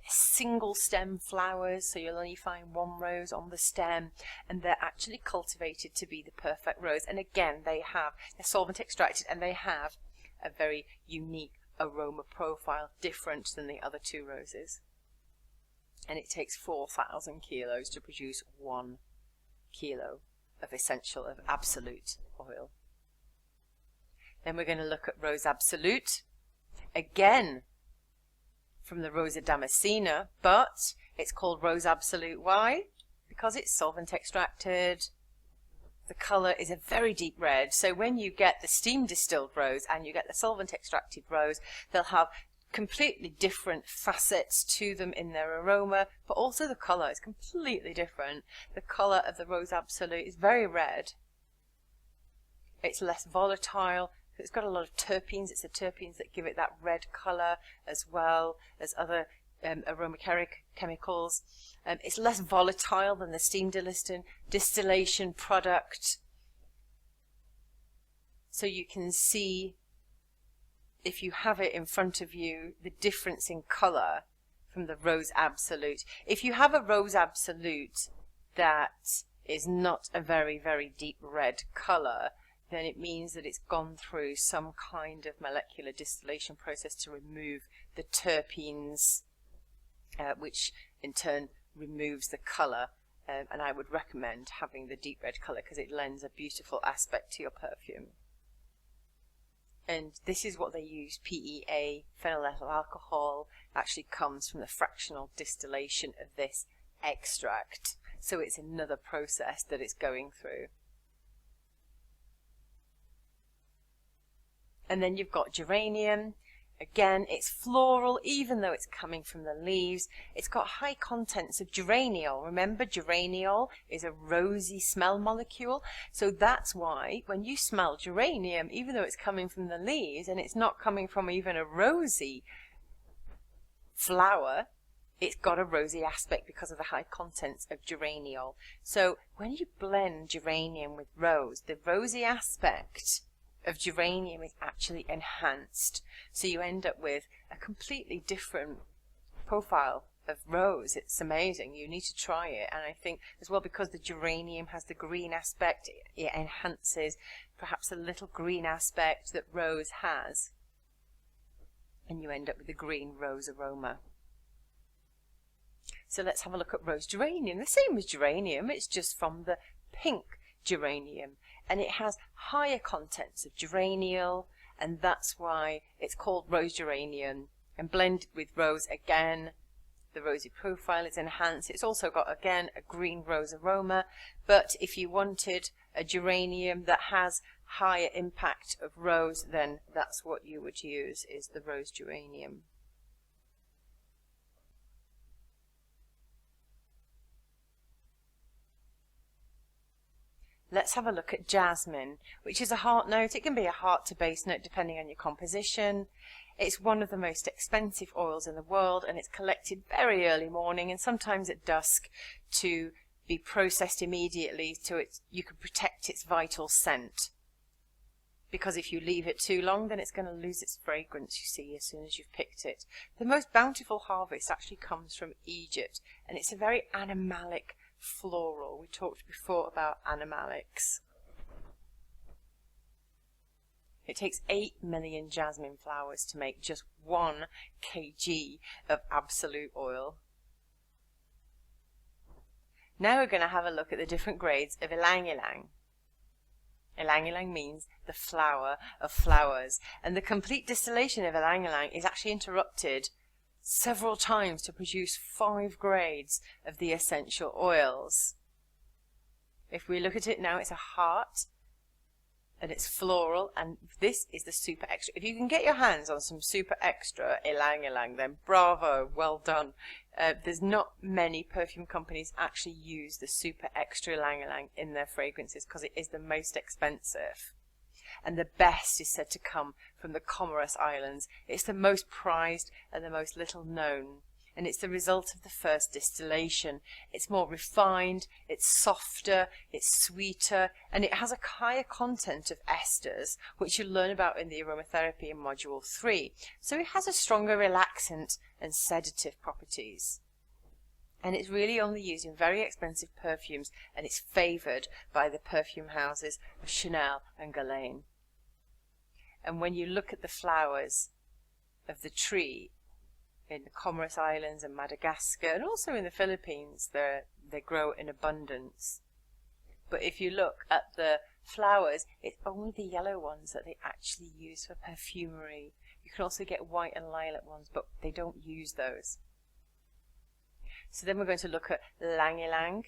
Single stem flowers, so you'll only find one rose on the stem, and they're actually cultivated to be the perfect rose. And again, they're solvent extracted, and they have a very unique aroma profile, different than the other two roses. And it takes 4,000 kilos to produce 1 kilo of essential, of absolute oil. Then we're going to look at Rose Absolute. Again, from the Rosa Damascena, but it's called Rose Absolute. Why? Because it's solvent extracted. The colour is a very deep red, so when you get the steam distilled rose and you get the solvent extracted rose, they'll have completely different facets to them in their aroma, but also the colour is completely different. The colour of the Rose Absolute is very red. It's less volatile. It's got a lot of terpenes. It's the terpenes that give it that red colour, as well as other chemicals. It's less volatile than the steam distillation product. So you can see, if you have it in front of you, the difference in colour from the Rose Absolute. If you have a Rose Absolute that is not a very, very deep red colour, then it means that it's gone through some kind of molecular distillation process to remove the terpenes, which in turn removes the colour. And I would recommend having the deep red colour because it lends a beautiful aspect to your perfume. And this is what they use, PEA, phenylethyl alcohol, actually comes from the fractional distillation of this extract. So it's another process that it's going through. And then you've got geranium. Again, it's floral, even though it's coming from the leaves. It's got high contents of geraniol. Remember, geraniol is a rosy smell molecule. So that's why when you smell geranium, even though it's coming from the leaves and it's not coming from even a rosy flower, it's got a rosy aspect because of the high contents of geraniol. So when you blend geranium with rose, the rosy aspect of geranium is actually enhanced, so you end up with a completely different profile of rose. It's amazing. You need to try it. And I think as well, because the geranium has the green aspect, it enhances perhaps a little green aspect that rose has, and you end up with a green rose aroma. So let's have a look at rose geranium. The same as geranium, it's just from the pink geranium, and it has higher contents of geraniol, and that's why it's called rose geranium. And blended with rose, again, the rosy profile is enhanced. It's also got, again, a green rose aroma, but if you wanted a geranium that has higher impact of rose, then that's what you would use, is the rose geranium. Let's have a look at jasmine, which is a heart note. It can be a heart to base note depending on your composition. It's one of the most expensive oils in the world, and it's collected very early morning and sometimes at dusk to be processed immediately so you can protect its vital scent. Because if you leave it too long, then it's going to lose its fragrance, you see, as soon as you've picked it. The most bountiful harvest actually comes from Egypt, and it's a very animalic floral. We talked before about animalics. It takes 8 million jasmine flowers to make just 1 kg of absolute oil. Now we're going to have a look at the different grades of ylang ylang. Ylang ylang means the flower of flowers, and the complete distillation of ylang ylang is actually interrupted several times to produce 5 grades of the essential oils. If we look at it now, it's a heart, and it's floral, and this is the super extra. If you can get your hands on some super extra ylang ylang, then bravo, well done. There's not many perfume companies actually use the super extra ylang ylang in their fragrances because it is the most expensive. And the best is said to come from the Comoros Islands. It's the most prized and the most little known. And it's the result of the first distillation. It's more refined, it's softer, it's sweeter, and it has a higher content of esters, which you'll learn about in the aromatherapy in Module 3. So it has a stronger relaxant and sedative properties. And it's really only used in very expensive perfumes, and it's favoured by the perfume houses of Chanel and Guerlain. And when you look at the flowers of the tree in the Comoros Islands and Madagascar, and also in the Philippines, they grow in abundance. But if you look at the flowers, it's only the yellow ones that they actually use for perfumery. You can also get white and lilac ones, but they don't use those. So then we're going to look at Ylang Ylang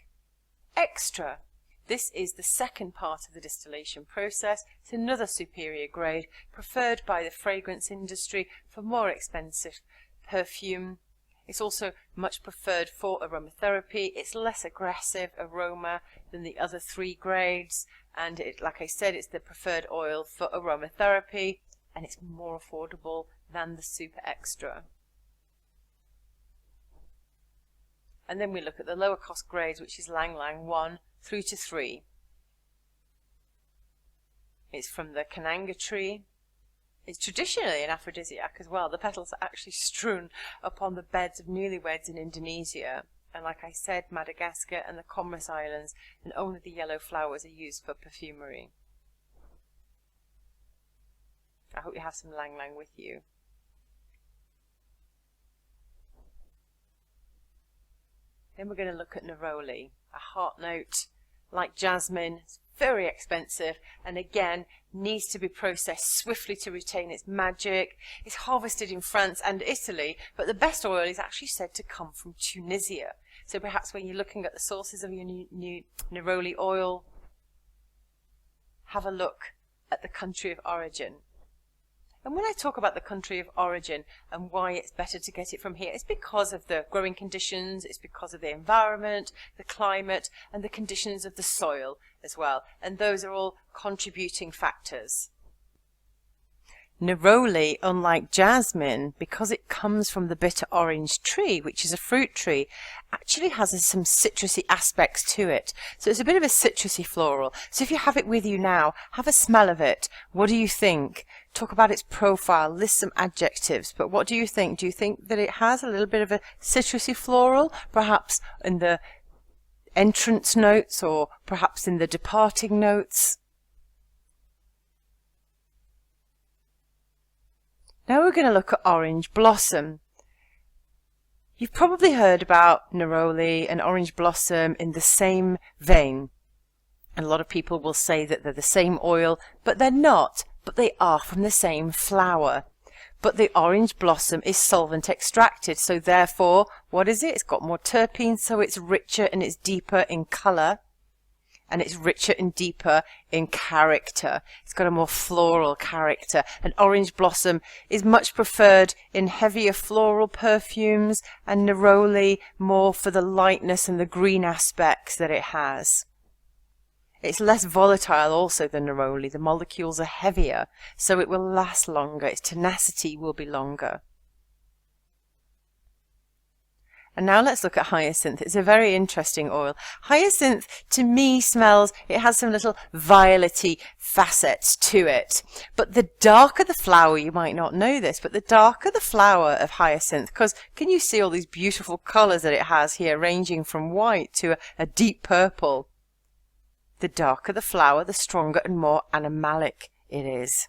Extra. This is the second part of the distillation process. It's another superior grade, preferred by the fragrance industry for more expensive perfume. It's also much preferred for aromatherapy. It's less aggressive aroma than the other 3 grades, and like I said, it's the preferred oil for aromatherapy, and it's more affordable than the super extra. And then we look at the lower cost grades, which is Ylang Ylang 1 through to 3. It's from the Kananga tree. It's traditionally an aphrodisiac as well. The petals are actually strewn upon the beds of newlyweds in Indonesia. And like I said, Madagascar and the Comoros Islands, and only the yellow flowers are used for perfumery. I hope you have some Ylang Ylang with you. Then we're going to look at neroli, a heart note like jasmine. It's very expensive, and again needs to be processed swiftly to retain its magic. It's harvested in France and Italy, but the best oil is actually said to come from Tunisia. So perhaps when you're looking at the sources of your new neroli oil, have a look at the country of origin. And when I talk about the country of origin and why it's better to get it from here, it's because of the growing conditions, it's because of the environment, the climate, and the conditions of the soil as well. And those are all contributing factors. Neroli, unlike jasmine, because it comes from the bitter orange tree, which is a fruit tree, actually has some citrusy aspects to it. So it's a bit of a citrusy floral. So if you have it with you now, have a smell of it. What do you think? Talk about its profile, list some adjectives, but what do you think? Do you think that it has a little bit of a citrusy floral, perhaps in the entrance notes or perhaps in the departing notes? Now we're going to look at orange blossom. You've probably heard about neroli and orange blossom in the same vein. And a lot of people will say that they're the same oil, but they're not. But they are from the same flower. But the orange blossom is solvent extracted, so therefore, what is it? It's got more terpenes, so it's richer and it's deeper in colour. And it's richer and deeper in character. It's got a more floral character. And orange blossom is much preferred in heavier floral perfumes, and neroli more for the lightness and the green aspects that it has. It's less volatile also than neroli. The molecules are heavier, so it will last longer. Its tenacity will be longer. And now let's look at hyacinth. It's a very interesting oil. Hyacinth, to me, smells, it has some little violety facets to it. But the darker the flower, you might not know this, but the darker the flower of hyacinth, because can you see all these beautiful colours that it has here, ranging from white to a deep purple? The darker the flower, the stronger and more animalic it is.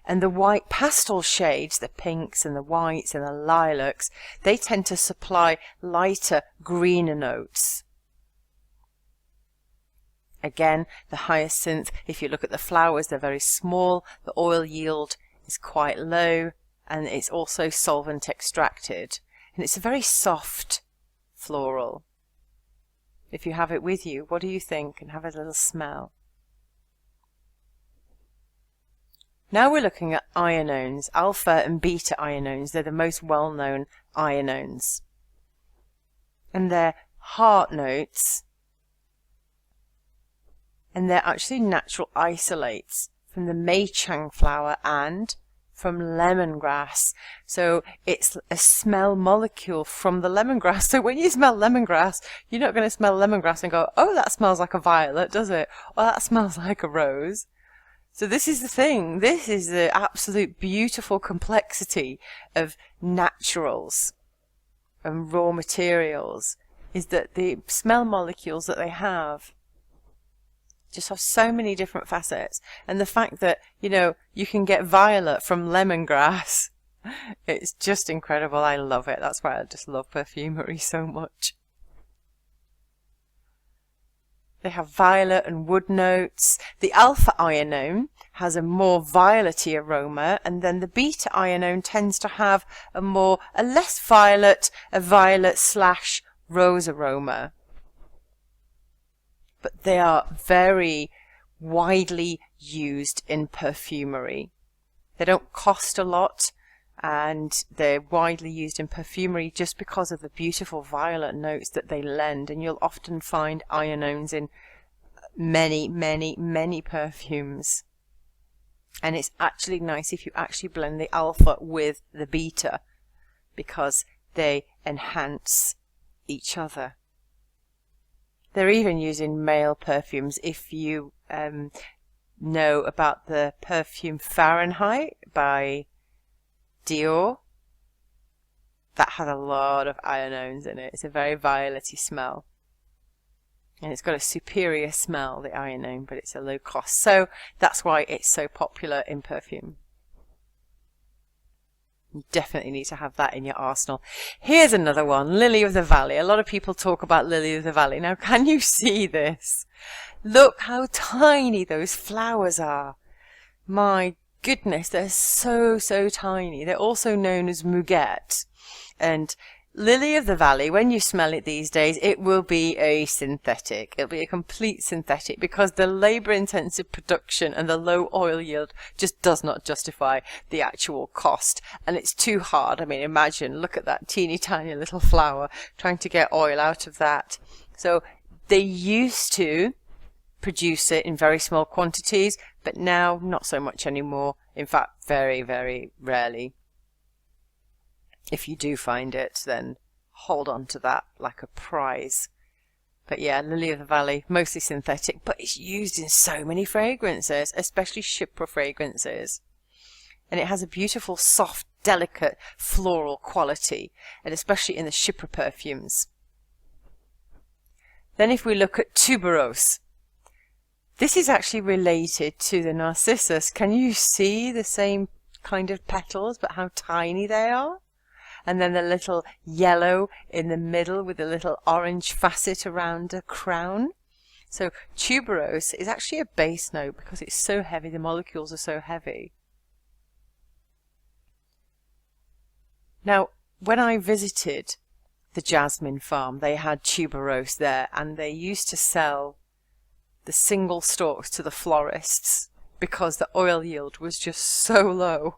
And the white pastel shades, the pinks and the whites and the lilacs, they tend to supply lighter, greener notes. Again, the hyacinth, if you look at the flowers, they're very small, the oil yield is quite low, and it's also solvent extracted. And it's a very soft floral. If you have it with you, what do you think? And have a little smell. Now we're looking at ionones, alpha and beta ionones. They're the most well-known ionones. And they're heart notes, and they're actually natural isolates from the meichang flower and from lemongrass. So it's a smell molecule from the lemongrass. So when you smell lemongrass, you're not going to smell lemongrass and go, oh, that smells like a violet, does it? Or that smells like a rose. So this is the thing. This is the absolute beautiful complexity of naturals and raw materials, is that the smell molecules that they have just have so many different facets. And the fact that, you know, you can get violet from lemongrass, it's just incredible. I love it. That's why I just love perfumery so much. They have violet and wood notes. The alpha ionone has a more violetty aroma, and then the beta ionone tends to have a less violet, a violet/rose aroma. But they are very widely used in perfumery. They don't cost a lot, and they're widely used in perfumery just because of the beautiful violet notes that they lend. And you'll often find ionones in many perfumes. And it's actually nice if you actually blend the alpha with the beta, because they enhance each other. They're even used in male perfumes. If you know about the perfume Fahrenheit by Dior, that has a lot of ionones in it. It's a very violetty smell, and it's got a superior smell, the ionone, but it's a low cost. So that's why it's so popular in perfume. You definitely need to have that in your arsenal. Here's another one, Lily of the Valley. A lot of people talk about Lily of the Valley. Now, can you see this? Look how tiny those flowers are. My goodness, they're so tiny. They're also known as muguet. And Lily of the Valley, when you smell it these days, it will be a synthetic. It'll be a complete synthetic, because the labor-intensive production and the low oil yield just does not justify the actual cost. And it's too hard. I mean, imagine, look at that teeny tiny little flower, trying to get oil out of that. So they used to produce it in very small quantities, but now not so much anymore. In fact, very rarely. If you do find it, then hold on to that like a prize. But yeah, Lily of the Valley, mostly synthetic, but it's used in so many fragrances, especially Chypre fragrances. And it has a beautiful, soft, delicate, floral quality, and especially in the Chypre perfumes. Then if we look at tuberose, this is actually related to the narcissus. Can you see the same kind of petals, but how tiny they are? And then the little yellow in the middle with a little orange facet around the crown. So tuberose is actually a base note because it's so heavy, the molecules are so heavy. Now, when I visited the jasmine farm, they had tuberose there, and they used to sell the single stalks to the florists because the oil yield was just so low.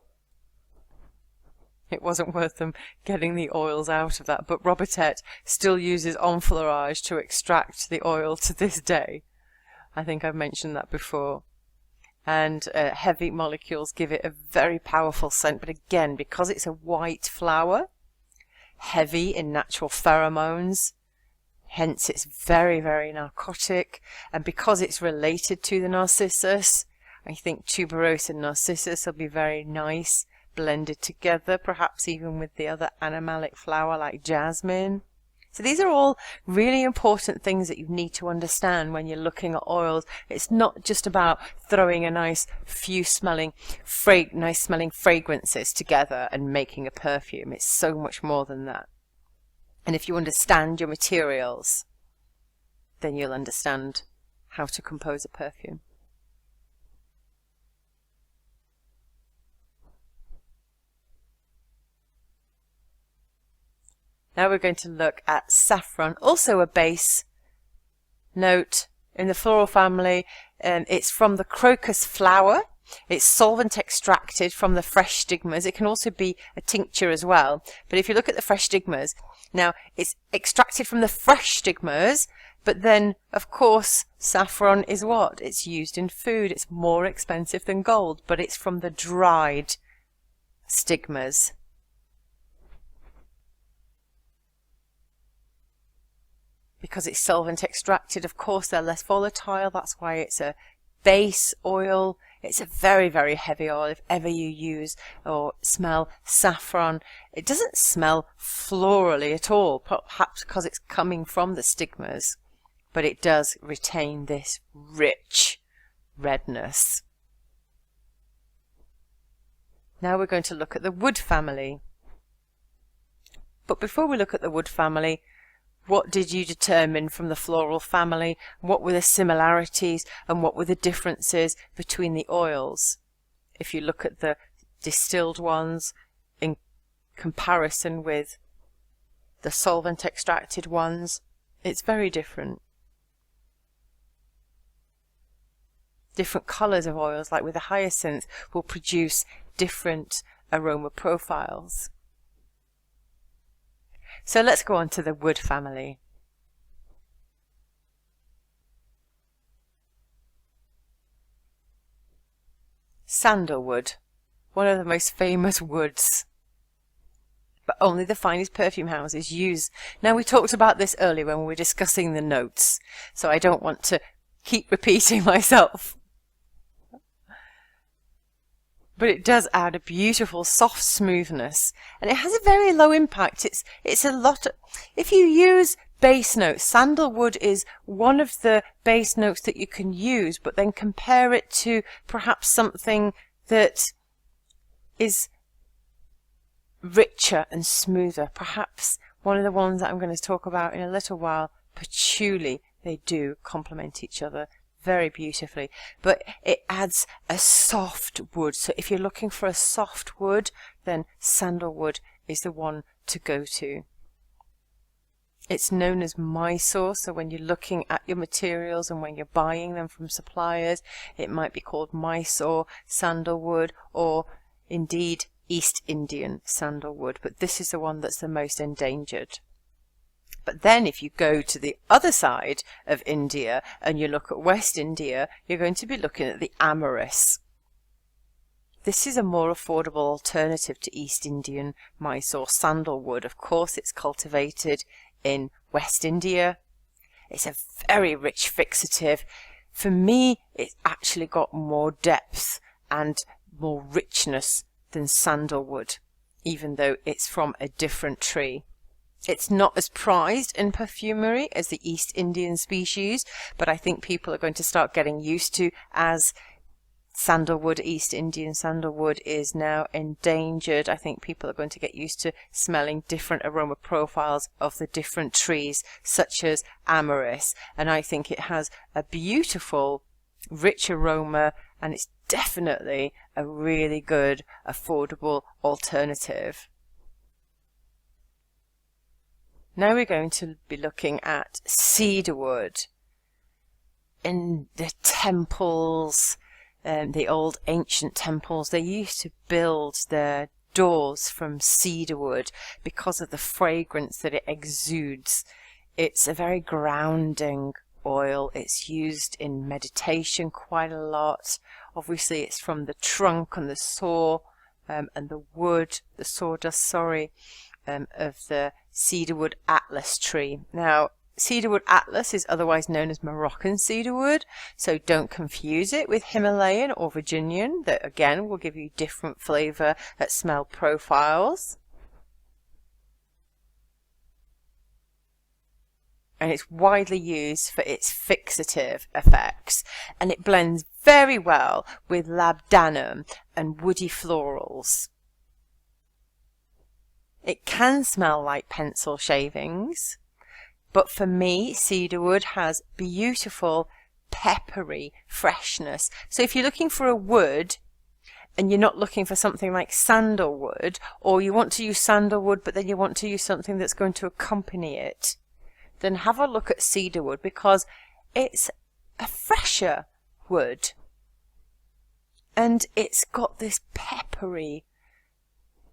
It wasn't worth them getting the oils out of that. But Robertet still uses enfleurage to extract the oil to this day. I think I've mentioned that before. And heavy molecules give it a very powerful scent. But again, because it's a white flower, heavy in natural pheromones, hence it's very narcotic. And because it's related to the narcissus, I think tuberose and narcissus will be very nice blended together, perhaps even with the other animalic flower like jasmine. So these are all really important things that you need to understand when you're looking at oils. It's not just about throwing a nice few smelling fragrances together and making a perfume. It's so much more than that. And if you understand your materials, then you'll understand how to compose a perfume. Now we're going to look at saffron, also a base note in the floral family. It's from the crocus flower, It's solvent extracted from the fresh stigmas. It can also be a tincture as well. But if you look at the fresh stigmas, now it's extracted from the fresh stigmas, but then, of course, saffron is what? It's used in food. It's more expensive than gold, but it's from the dried stigmas. Because it's solvent extracted, of course, they're less volatile. That's why it's a base oil. It's a very, very heavy oil. If ever you use or smell saffron, it doesn't smell florally at all, perhaps because it's coming from the stigmas, but it does retain this rich redness. Now we're going to look at the wood family. But before we look at the wood family, what did you determine from the floral family? What were the similarities and what were the differences between the oils? If you look at the distilled ones in comparison with the solvent extracted ones, it's very different. Different colours of oils, like with the hyacinth, will produce different aroma profiles. So let's go on to the wood family. Sandalwood, one of the most famous woods, but only the finest perfume houses use. Now, we talked about this earlier when we were discussing the notes, so I don't want to keep repeating myself. But it does add a beautiful soft smoothness, and it has a very low impact. It's a lot of, if you use base notes, sandalwood is one of the base notes that you can use, but then compare it to perhaps something that is richer and smoother. Perhaps one of the ones that I'm going to talk about in a little while, patchouli. They do complement each other very beautifully, but it adds a soft wood. So if you're looking for a soft wood, then sandalwood is the one to go to. It's known as Mysore, so when you're looking at your materials and when you're buying them from suppliers, it might be called Mysore sandalwood or indeed East Indian sandalwood, but this is the one that's the most endangered. But then if you go to the other side of India and you look at West India, you're going to be looking at the amyris. This is a more affordable alternative to East Indian Mysore sandalwood. Of course, it's cultivated in West India. It's a very rich fixative. For me, it's actually got more depth and more richness than sandalwood, even though it's from a different tree. It's not as prized in perfumery as the East Indian species, but I think people are going to start getting used to, as sandalwood, East Indian sandalwood, is now endangered. I think people are going to get used to smelling different aroma profiles of the different trees, such as amyris, and I think it has a beautiful, rich aroma, and it's definitely a really good, affordable alternative. Now we're going to be looking at cedarwood. In the temples, the old ancient temples, they used to build their doors from cedarwood because of the fragrance that it exudes. It's a very grounding oil. It's used in meditation quite a lot. Obviously, it's from the trunk and the saw and the wood, the sawdust, sorry, of the cedarwood atlas tree. Now, cedarwood atlas is otherwise known as Moroccan cedarwood, so don't confuse it with Himalayan or Virginian. That again will give you different flavor at smell profiles. And it's widely used for its fixative effects, and it blends very well with labdanum and woody florals. It can smell like pencil shavings, but for me, cedarwood has beautiful peppery freshness. So if you're looking for a wood and you're not looking for something like sandalwood, or you want to use sandalwood but then you want to use something that's going to accompany it, then have a look at cedarwood, because it's a fresher wood. and it's got this peppery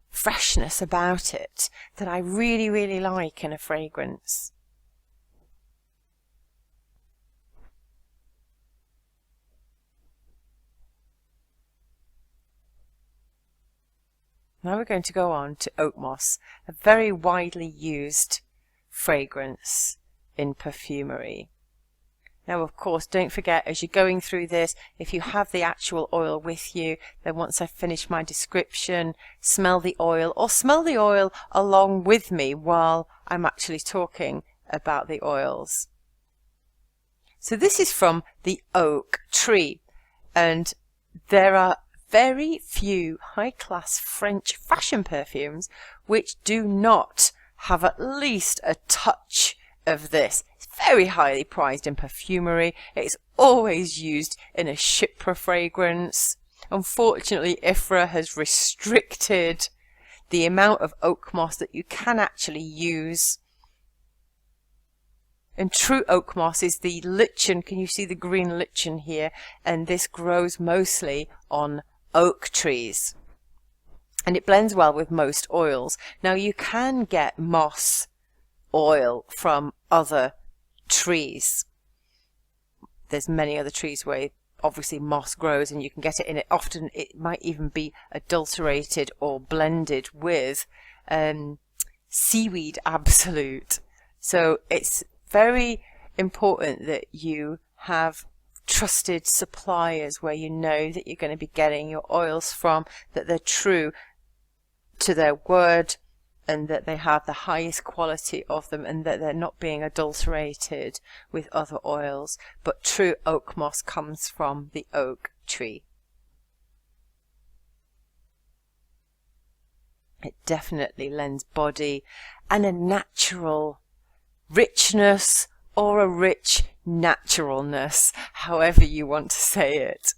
freshness about it that I really, really like in a fragrance. Now we're going to go on to oak moss, a very widely used fragrance in perfumery. Now, of course, don't forget, as you're going through this, if you have the actual oil with you, then once I've finished my description, smell the oil, or smell the oil along with me while I'm actually talking about the oils. So this is from the oak tree, and there are very few high-class French fashion perfumes which do not have at least a touch of this. It's very highly prized in perfumery. It's always used in a Chypre fragrance. Unfortunately, IFRA has restricted the amount of oak moss that you can actually use. And true oak moss is the lichen. Can you see the green lichen here? And this grows mostly on oak trees. And it blends well with most oils. Now you can get moss oil from other trees. There's many other trees where obviously moss grows and you can get it in it. Often it might even be adulterated or blended with seaweed absolute. So it's very important that you have trusted suppliers where you know that you're going to be getting your oils from, that they're true to their word, and that they have the highest quality of them, and that they're not being adulterated with other oils. But true oak moss comes from the oak tree. It definitely lends body and a natural richness, or a rich naturalness, however you want to say it.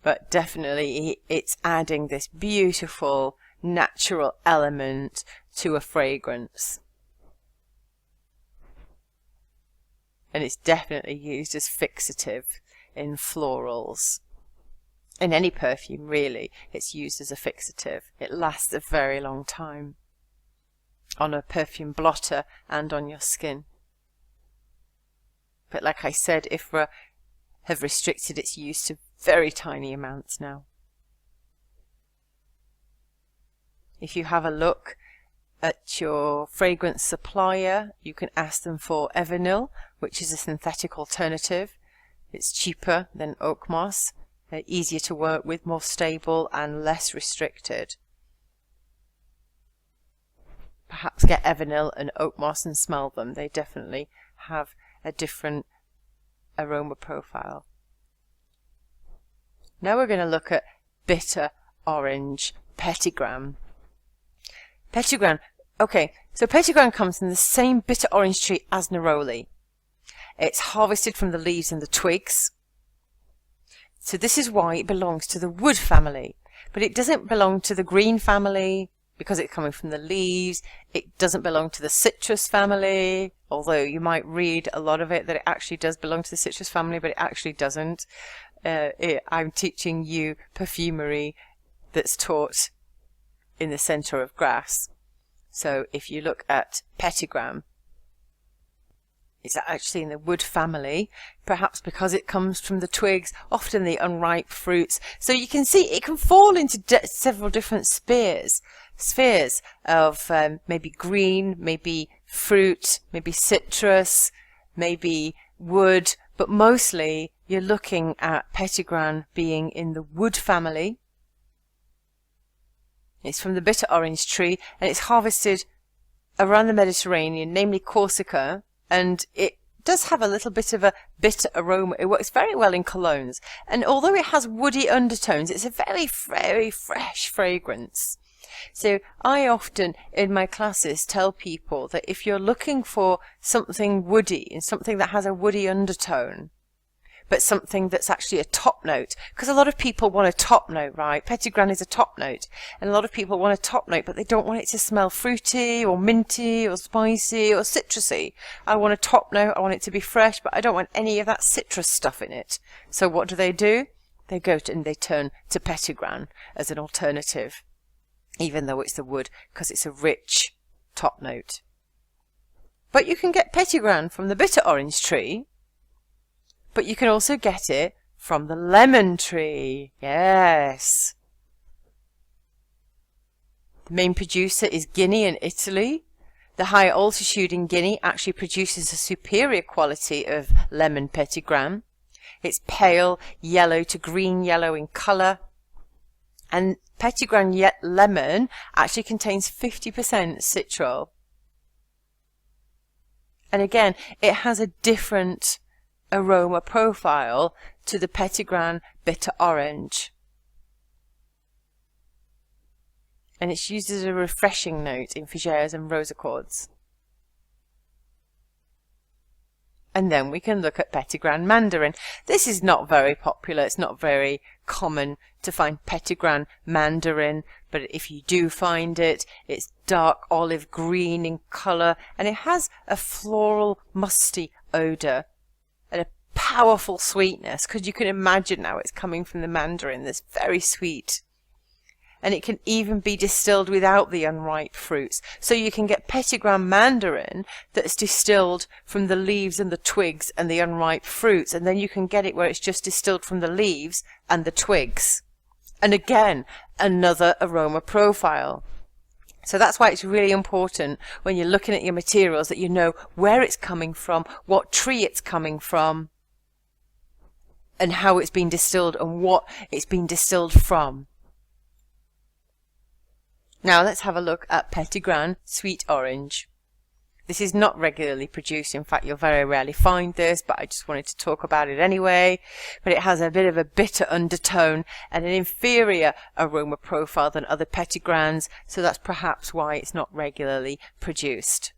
But definitely it's adding this beautiful natural element to a fragrance. And it's definitely used as fixative in florals. In any perfume, really, it's used as a fixative. It lasts a very long time on a perfume blotter and on your skin. But like I said, IFRA have restricted its use to very tiny amounts now. If you have a look at your fragrance supplier, you can ask them for Evernyl, which is a synthetic alternative. It's cheaper than oak moss, easier to work with, more stable and less restricted. Perhaps get Evernyl and oak moss and smell them. They definitely have a different aroma profile. Now we're going to look at bitter orange petitgram. Petitgram, okay, so petitgram comes from the same bitter orange tree as neroli. It's harvested from the leaves and the twigs. So this is why it belongs to the wood family, but it doesn't belong to the green family because it's coming from the leaves. It doesn't belong to the citrus family, although you might read a lot of it that it actually does belong to the citrus family, but it actually doesn't. I'm teaching you perfumery that's taught in the center of grass. So if you look at petitgram, it's actually in the wood family, perhaps because it comes from the twigs, often the unripe fruits. So you can see it can fall into several different spheres of maybe green, maybe fruit, maybe citrus, maybe wood, but mostly you're looking at petitgram being in the wood family. It's from the bitter orange tree and it's harvested around the Mediterranean, namely Corsica, and it does have a little bit of a bitter aroma. It works very well in colognes, and although it has woody undertones, it's a very, very fresh fragrance. So I often in my classes tell people that if you're looking for something woody and something that has a woody undertone, but something that's actually a top note, because a lot of people want a top note, right? Petitgram is a top note, and a lot of people want a top note, but they don't want it to smell fruity or minty or spicy or citrusy. I want a top note, I want it to be fresh, but I don't want any of that citrus stuff in it. So what do? they turn to petitgrain as an alternative, even though it's the wood, because it's a rich top note. But you can get petitgrain from the bitter orange tree, but you can also get it from the lemon tree. Yes. The main producer is Guinea and Italy. The high altitude in Guinea actually produces a superior quality of lemon petitgrain. It's pale yellow to green yellow in colour. And petitgrain lemon actually contains 50% citral. And again, it has a different aroma profile to the petitgrain bitter orange. And it's used as a refreshing note in fougères and rose accords. And then we can look at petitgrain mandarin. This is not very popular. It's not very common to find petitgrain mandarin, but if you do find it, it's dark olive green in colour, and it has a floral musty odour and a powerful sweetness, because you can imagine now it's coming from the mandarin. That's very sweet. And it can even be distilled without the unripe fruits. So you can get petitgrain mandarin that's distilled from the leaves and the twigs and the unripe fruits, and then you can get it where it's just distilled from the leaves and the twigs. And again, another aroma profile. So that's why it's really important when you're looking at your materials that you know where it's coming from, what tree it's coming from, and how it's been distilled and what it's been distilled from. Now let's have a look at petitgrain sweet orange. This is not regularly produced. In fact, you'll very rarely find this, but I just wanted to talk about it anyway. But it has a bit of a bitter undertone and an inferior aroma profile than other petitgrains, so that's perhaps why it's not regularly produced.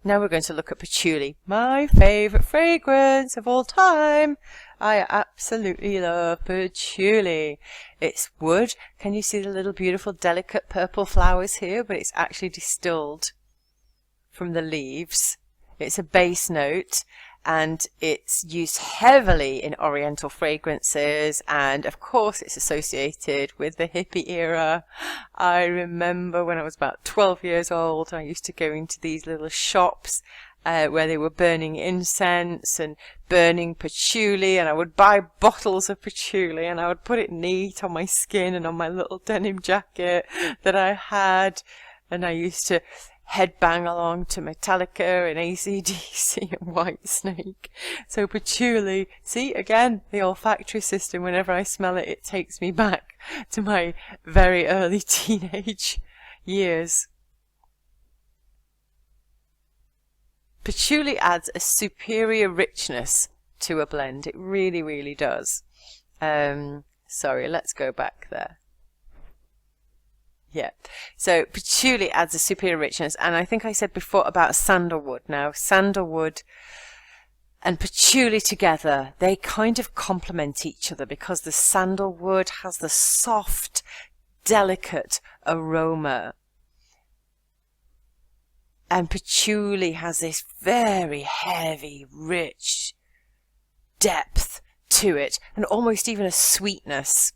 Now we're going to look at patchouli, my favourite fragrance of all time. I absolutely love patchouli. It's wood. Can you see the little beautiful delicate purple flowers here? But it's actually distilled from the leaves. It's a base note, and it's used heavily in oriental fragrances, and of course it's associated with the hippie era. I remember when I was about 12 years old, I used to go into these little shops where they were burning incense and burning patchouli, and I would buy bottles of patchouli and I would put it neat on my skin and on my little denim jacket that I had, and I used to headbang along to Metallica and AC/DC and Whitesnake. So patchouli, see again, the olfactory system, whenever I smell it, it takes me back to my very early teenage years. Patchouli adds a superior richness to a blend. It really, really does. Sorry, let's go back there. Yeah, so patchouli adds a superior richness, and I think I said before about sandalwood. Now, sandalwood and patchouli together, they kind of complement each other because the sandalwood has the soft, delicate aroma, and patchouli has this very heavy, rich depth to it, and almost even a sweetness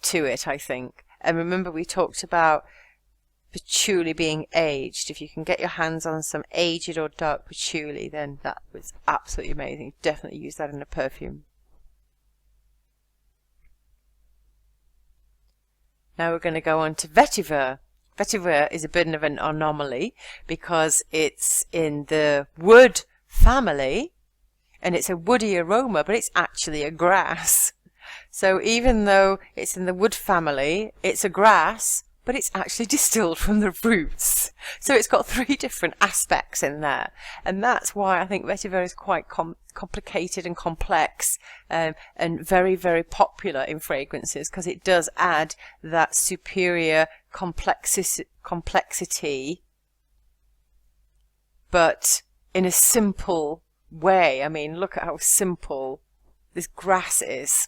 to it, I think. And remember, we talked about patchouli being aged. If you can get your hands on some aged or dark patchouli, then that was absolutely amazing. Definitely use that in a perfume. Now we're going to go on to vetiver. Vetiver is a bit of an anomaly because it's in the wood family, and it's a woody aroma, but it's actually a grass. So even though it's in the wood family, it's a grass, but it's actually distilled from the roots. So it's got three different aspects in there. And that's why I think vetiver is quite complicated and complex, and very, very popular in fragrances, because it does add that superior complexity, but in a simple way. I mean, look at how simple this grass is.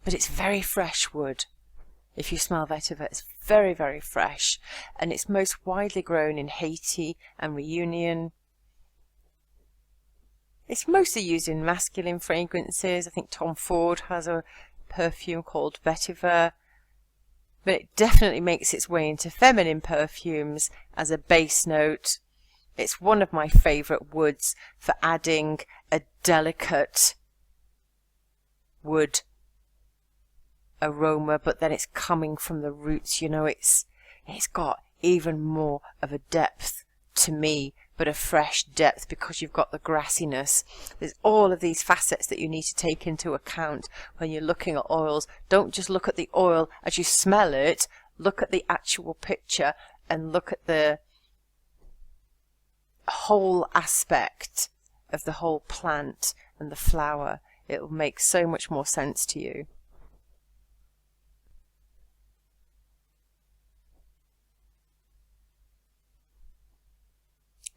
But it's very fresh wood. If you smell vetiver, it's very, very fresh. And it's most widely grown in Haiti and Reunion. It's mostly used in masculine fragrances. I think Tom Ford has a perfume called Vetiver, but it definitely makes its way into feminine perfumes as a base note. It's one of my favourite woods for adding a delicate wood aroma, but then it's coming from the roots. You know, it's got even more of a depth to me, but a fresh depth because you've got the grassiness. There's all of these facets that you need to take into account when you're looking at oils. Don't just look at the oil as you smell it, look at the actual picture and look at the whole aspect of the whole plant and the flower. It will make so much more sense to you.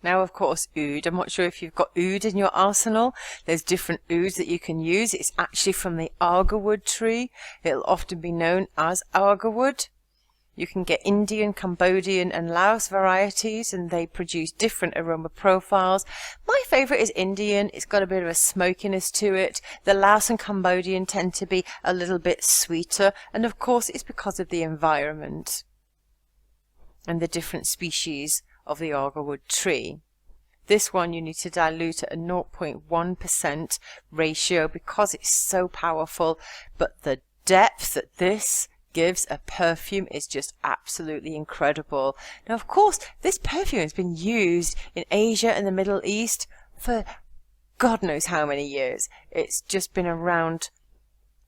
Now, of course, oud. I'm not sure if you've got oud in your arsenal. There's different ouds that you can use. It's actually from the agarwood tree. It'll often be known as agarwood. You can get Indian, Cambodian and Laos varieties, and they produce different aroma profiles. My favourite is Indian. It's got a bit of a smokiness to it. The Laos and Cambodian tend to be a little bit sweeter, and of course it's because of the environment and the different species of the agarwood tree. This one you need to dilute at a 0.1% ratio because it's so powerful, but the depth that this gives a perfume is just absolutely incredible. Now, of course, this perfume has been used in Asia and the Middle East for God knows how many years. It's just been around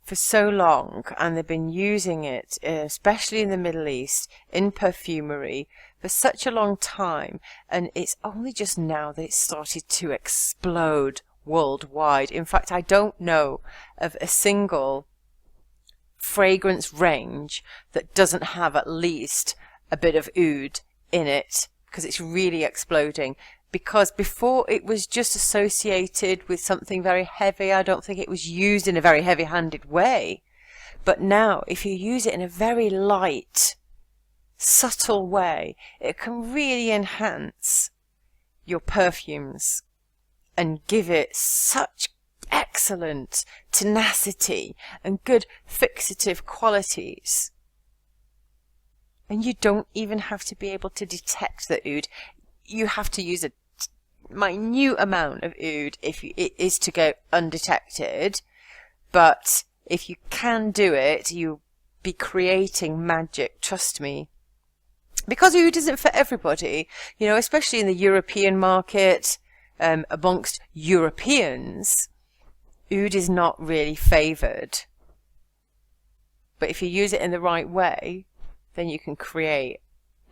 for so long, and they've been using it, especially in the Middle East, in perfumery for such a long time, and it's only just now that it started to explode worldwide. In fact, I don't know of a single fragrance range that doesn't have at least a bit of oud in it, because it's really exploding. Because before it was just associated with something very heavy. I don't think it was used in a very heavy-handed way. But now, if you use it in a very light, subtle way, it can really enhance your perfumes and give it such excellent tenacity and good fixative qualities. And you don't even have to be able to detect the oud. You have to use a minute amount of oud if it is to go undetected, but if you can do it, you'll be creating magic, trust me. Because oud isn't for everybody, you know, especially in the European market, amongst Europeans, oud is not really favoured. But if you use it in the right way, then you can create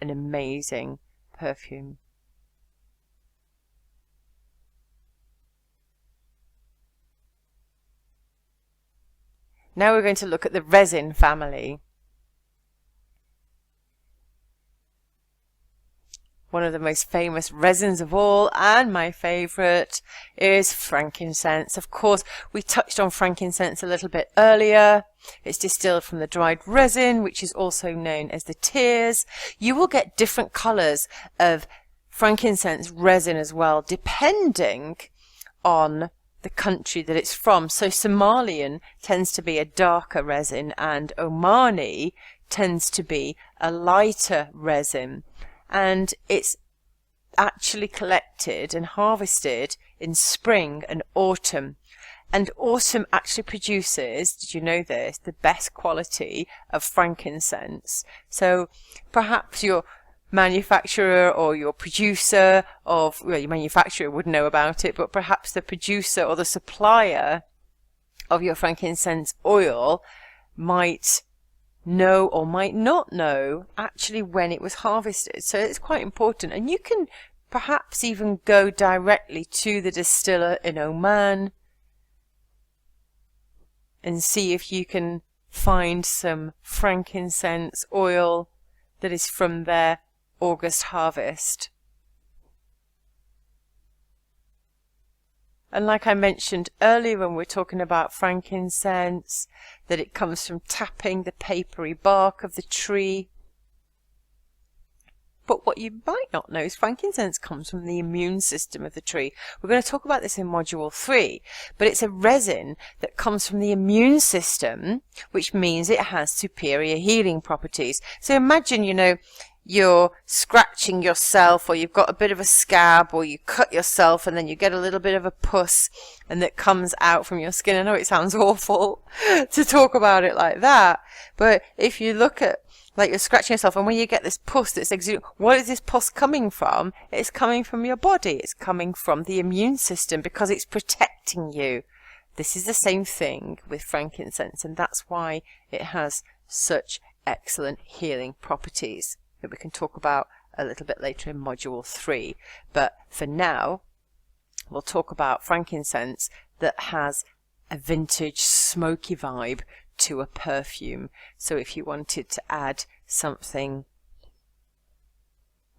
an amazing perfume. Now we're going to look at the resin family. One of the most famous resins of all, and my favourite, is frankincense. Of course, we touched on frankincense a little bit earlier. It's distilled from the dried resin, which is also known as the tears. You will get different colours of frankincense resin as well, depending on the country that it's from. So Somalian tends to be a darker resin, and Omani tends to be a lighter resin. And it's actually collected and harvested in spring and autumn. And autumn actually produces, did you know this, the best quality of frankincense. So perhaps your manufacturer or your producer of, well, your manufacturer would know about it, but perhaps the producer or the supplier of your frankincense oil might know or might not know actually when it was harvested. So it's quite important, and you can perhaps even go directly to the distiller in Oman and see if you can find some frankincense oil that is from their August harvest. And like I mentioned earlier when we're talking about frankincense, that it comes from tapping the papery bark of the tree. But what you might not know is frankincense comes from the immune system of the tree. We're going to talk about this in module 3, but it's a resin that comes from the immune system, which means it has superior healing properties. So imagine, you know, you're scratching yourself, or you've got a bit of a scab, or you cut yourself and then you get a little bit of a pus and that comes out from your skin. I know it sounds awful to talk about it like that, but if you look at, like, you're scratching yourself, and when you get this pus that's exuding, what is this pus coming from? It's coming from your body. It's coming from the immune system because it's protecting you. This is the same thing with frankincense, and that's why it has such excellent healing properties that we can talk about a little bit later in module 3. But for now, we'll talk about frankincense that has a vintage smoky vibe to a perfume. So if you wanted to add something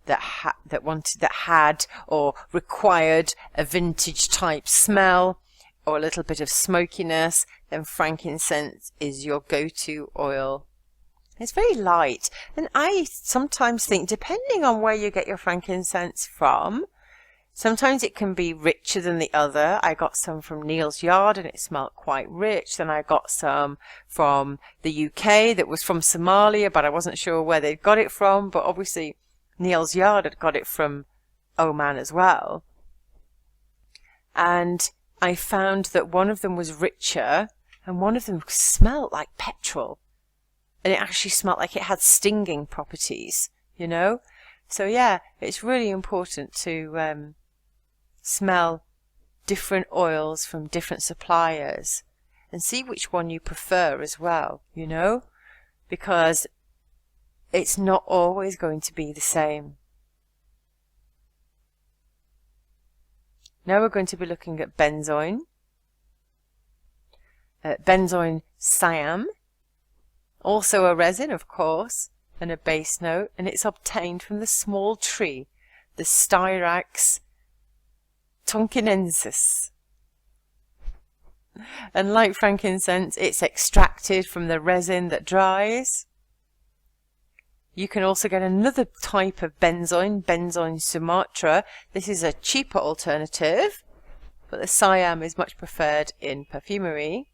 that had or required a vintage type smell or a little bit of smokiness, then frankincense is your go-to oil. It's very light, and I sometimes think, depending on where you get your frankincense from, sometimes it can be richer than the other. I got some from Neal's Yard and it smelled quite rich. Then I got some from the UK that was from Somalia, but I wasn't sure where they'd got it from. But obviously Neal's Yard had got it from Oman as well. And I found that one of them was richer and one of them smelled like petrol. And it actually smelled like it had stinging properties, you know? So yeah, it's really important to smell different oils from different suppliers and see which one you prefer as well, you know? Because it's not always going to be the same. Now we're going to be looking at benzoin. Benzoin Siam. Also a resin, of course, and a base note, and it's obtained from the small tree, the Styrax tonkinensis. And like frankincense, it's extracted from the resin that dries. You can also get another type of benzoin, benzoin Sumatra. This is a cheaper alternative, but the Siam is much preferred in perfumery,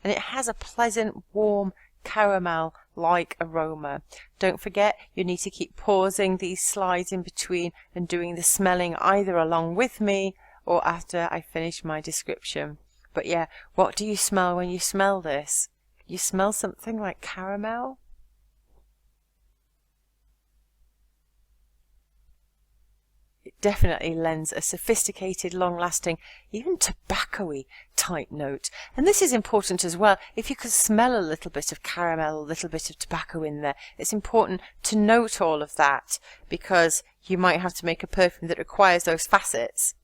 and it has a pleasant, warm, caramel-like aroma. Don't forget, you need to keep pausing these slides in between and doing the smelling either along with me or after I finish my description. But yeah, what do you smell when you smell this? You smell something like caramel? It definitely lends a sophisticated, long-lasting, even tobacco-y type note. And this is important as well. If you could smell a little bit of caramel, a little bit of tobacco in there, it's important to note all of that, because you might have to make a perfume that requires those facets.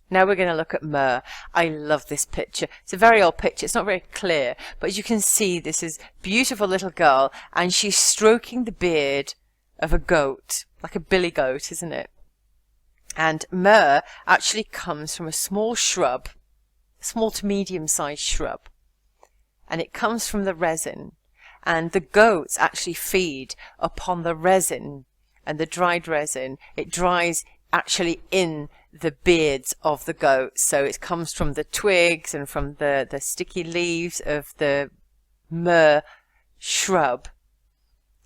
Now we're going to look at myrrh. I love this picture. It's a very old picture. It's not very clear, but as you can see, this is a beautiful little girl, and she's stroking the beard of a goat, like a billy goat, isn't it? And myrrh actually comes from a small shrub, small to medium-sized shrub, and it comes from the resin. And the goats actually feed upon the resin and the dried resin. It dries actually in the beards of the goats, so it comes from the twigs and from the sticky leaves of the myrrh shrub.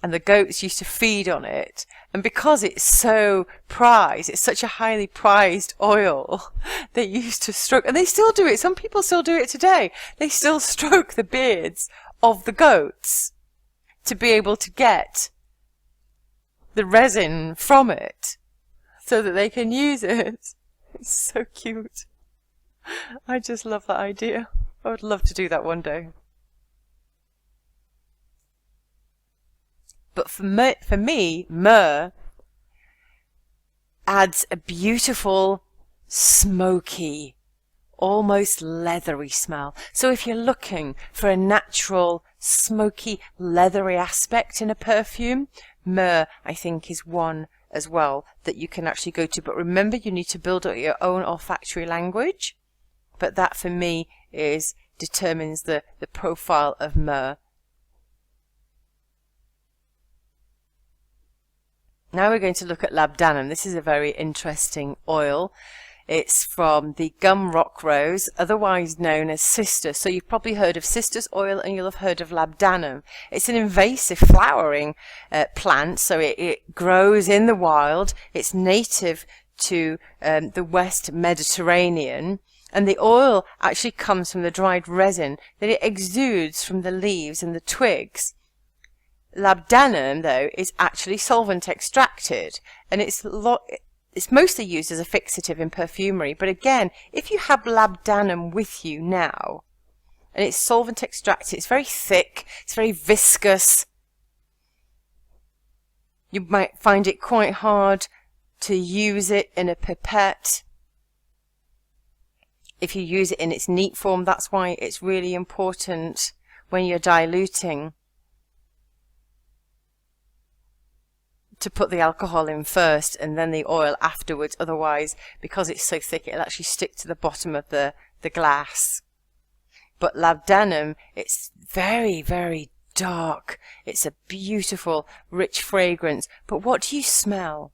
And the goats used to feed on it, and because it's so prized, it's such a highly prized oil, they used to stroke, and they still do it. Some people still do it today. They still stroke the beards of the goats to be able to get the resin from it so that they can use it. It's so cute. I just love that idea. I would love to do that one day. But for me, myrrh adds a beautiful, smoky, almost leathery smell. So if you're looking for a natural, smoky, leathery aspect in a perfume, myrrh, I think, is one as well that you can actually go to. But remember, you need to build up your own olfactory language. But that, for me, determines the profile of myrrh. Now we're going to look at labdanum. This is a very interesting oil. It's from the gum rock rose, otherwise known as cistus. So you've probably heard of cistus oil and you'll have heard of labdanum. It's an invasive flowering plant, so it grows in the wild. It's native to the West Mediterranean. And the oil actually comes from the dried resin that it exudes from the leaves and the twigs. Labdanum, though, is actually solvent extracted, and it's mostly used as a fixative in perfumery. But again, if you have labdanum with you now, and it's solvent extracted, it's very thick, it's very viscous. You might find it quite hard to use it in a pipette. If you use it in its neat form, that's why it's really important when you're diluting to put the alcohol in first and then the oil afterwards. Otherwise, because it's so thick, it'll actually stick to the bottom of the glass. But labdanum, it's very, very dark. It's a beautiful, rich fragrance. But what do you smell?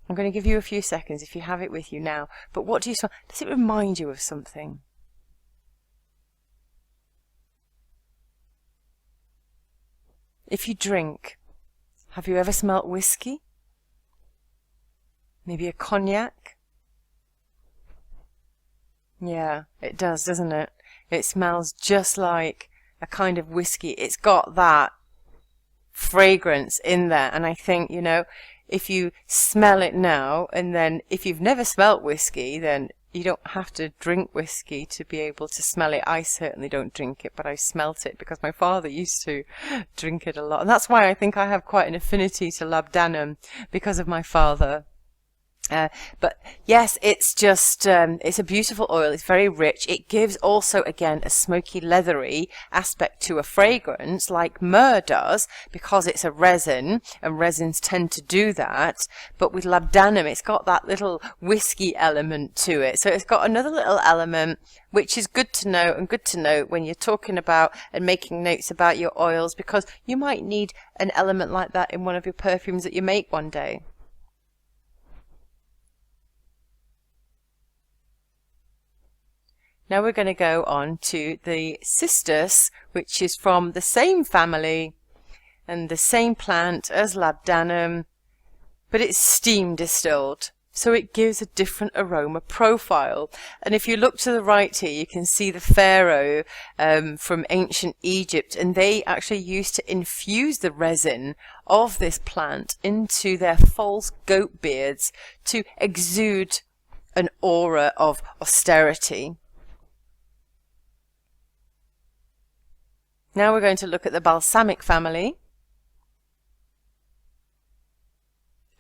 I'm going to give you a few seconds if you have it with you now. But what do you smell? Does it remind you of something? If you drink, have you ever smelt whiskey? Maybe a cognac? Yeah, it does, doesn't it? It smells just like a kind of whiskey. It's got that fragrance in there. And I think, you know, if you smell it now, and then if you've never smelt whiskey, then you don't have to drink whiskey to be able to smell it. I certainly don't drink it, but I smelt it because my father used to drink it a lot. And that's why I think I have quite an affinity to labdanum, because of my father. But yes, it's just, it's a beautiful oil. It's very rich. It gives also, again, a smoky, leathery aspect to a fragrance like myrrh does, because it's a resin, and resins tend to do that. But with labdanum, it's got that little whiskey element to it. So it's got another little element, which is good to know, and good to note when you're talking about and making notes about your oils, because you might need an element like that in one of your perfumes that you make one day. Now we're going to go on to the cistus, which is from the same family and the same plant as labdanum, but it's steam distilled, so it gives a different aroma profile. And if you look to the right here, you can see the pharaoh from ancient Egypt, and they actually used to infuse the resin of this plant into their false goat beards to exude an aura of austerity. Now we're going to look at the balsamic family.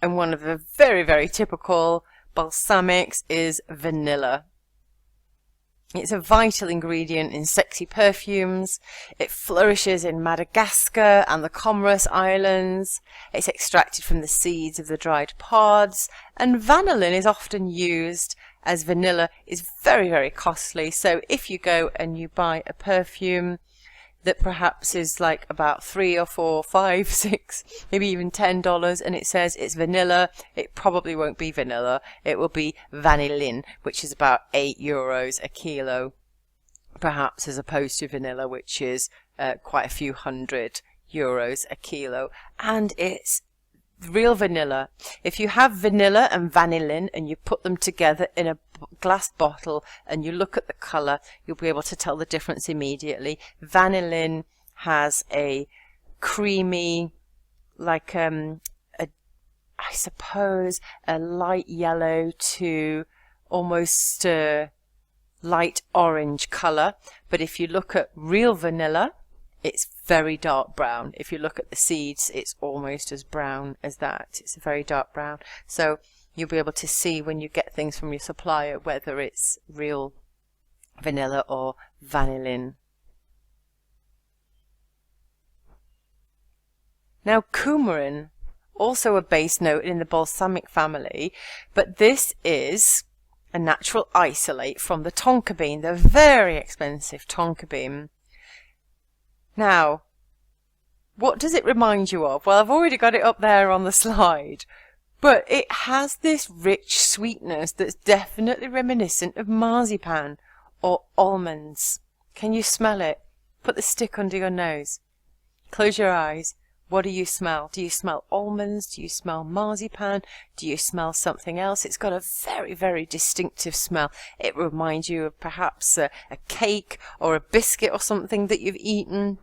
And one of the very, very typical balsamics is vanilla. It's a vital ingredient in sexy perfumes. It flourishes in Madagascar and the Comoros Islands. It's extracted from the seeds of the dried pods. And vanillin is often used, as vanilla is very, very costly. So if you go and you buy a perfume that perhaps is like about $3 or $4, $5, $6, maybe even $10, and it says it's vanilla, it probably won't be vanilla. It will be vanillin, which is about €8 a kilo, perhaps, as opposed to vanilla, which is quite a few €100 a kilo. And it's real vanilla. If you have vanilla and vanillin and you put them together in a glass bottle and you look at the color, you'll be able to tell the difference immediately. Vanillin has a creamy, like I suppose a light yellow to almost light orange color. But if you look at real vanilla, it's very dark brown. If you look at the seeds, it's almost as brown as that. It's a very dark brown. So you'll be able to see when you get things from your supplier whether it's real vanilla or vanillin. Now coumarin, also a base note in the balsamic family, but this is a natural isolate from the tonka bean, the very expensive tonka bean. Now, What does it remind you of? Well, I've already got it up there on the slide, but it has this rich sweetness that's definitely reminiscent of marzipan or almonds. Can you smell it? Put the stick under your nose. Close your eyes. What do you smell? Do you smell almonds? Do you smell marzipan? Do you smell something else? It's got a very, very distinctive smell. It reminds you of perhaps a cake or a biscuit or something that you've eaten.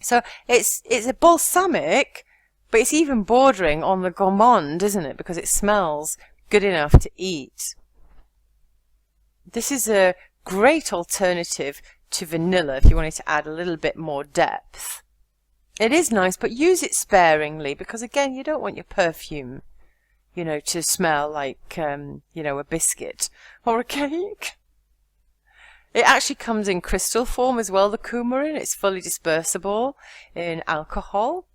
So it's a balsamic, but it's even bordering on the gourmand, isn't it? Because it smells good enough to eat. This is a great alternative to vanilla if you wanted to add a little bit more depth. It is nice, but use it sparingly because, again, you don't want your perfume, to smell like, a biscuit or a cake. It actually comes in crystal form as well, the coumarin. It's fully dispersible in alcohol.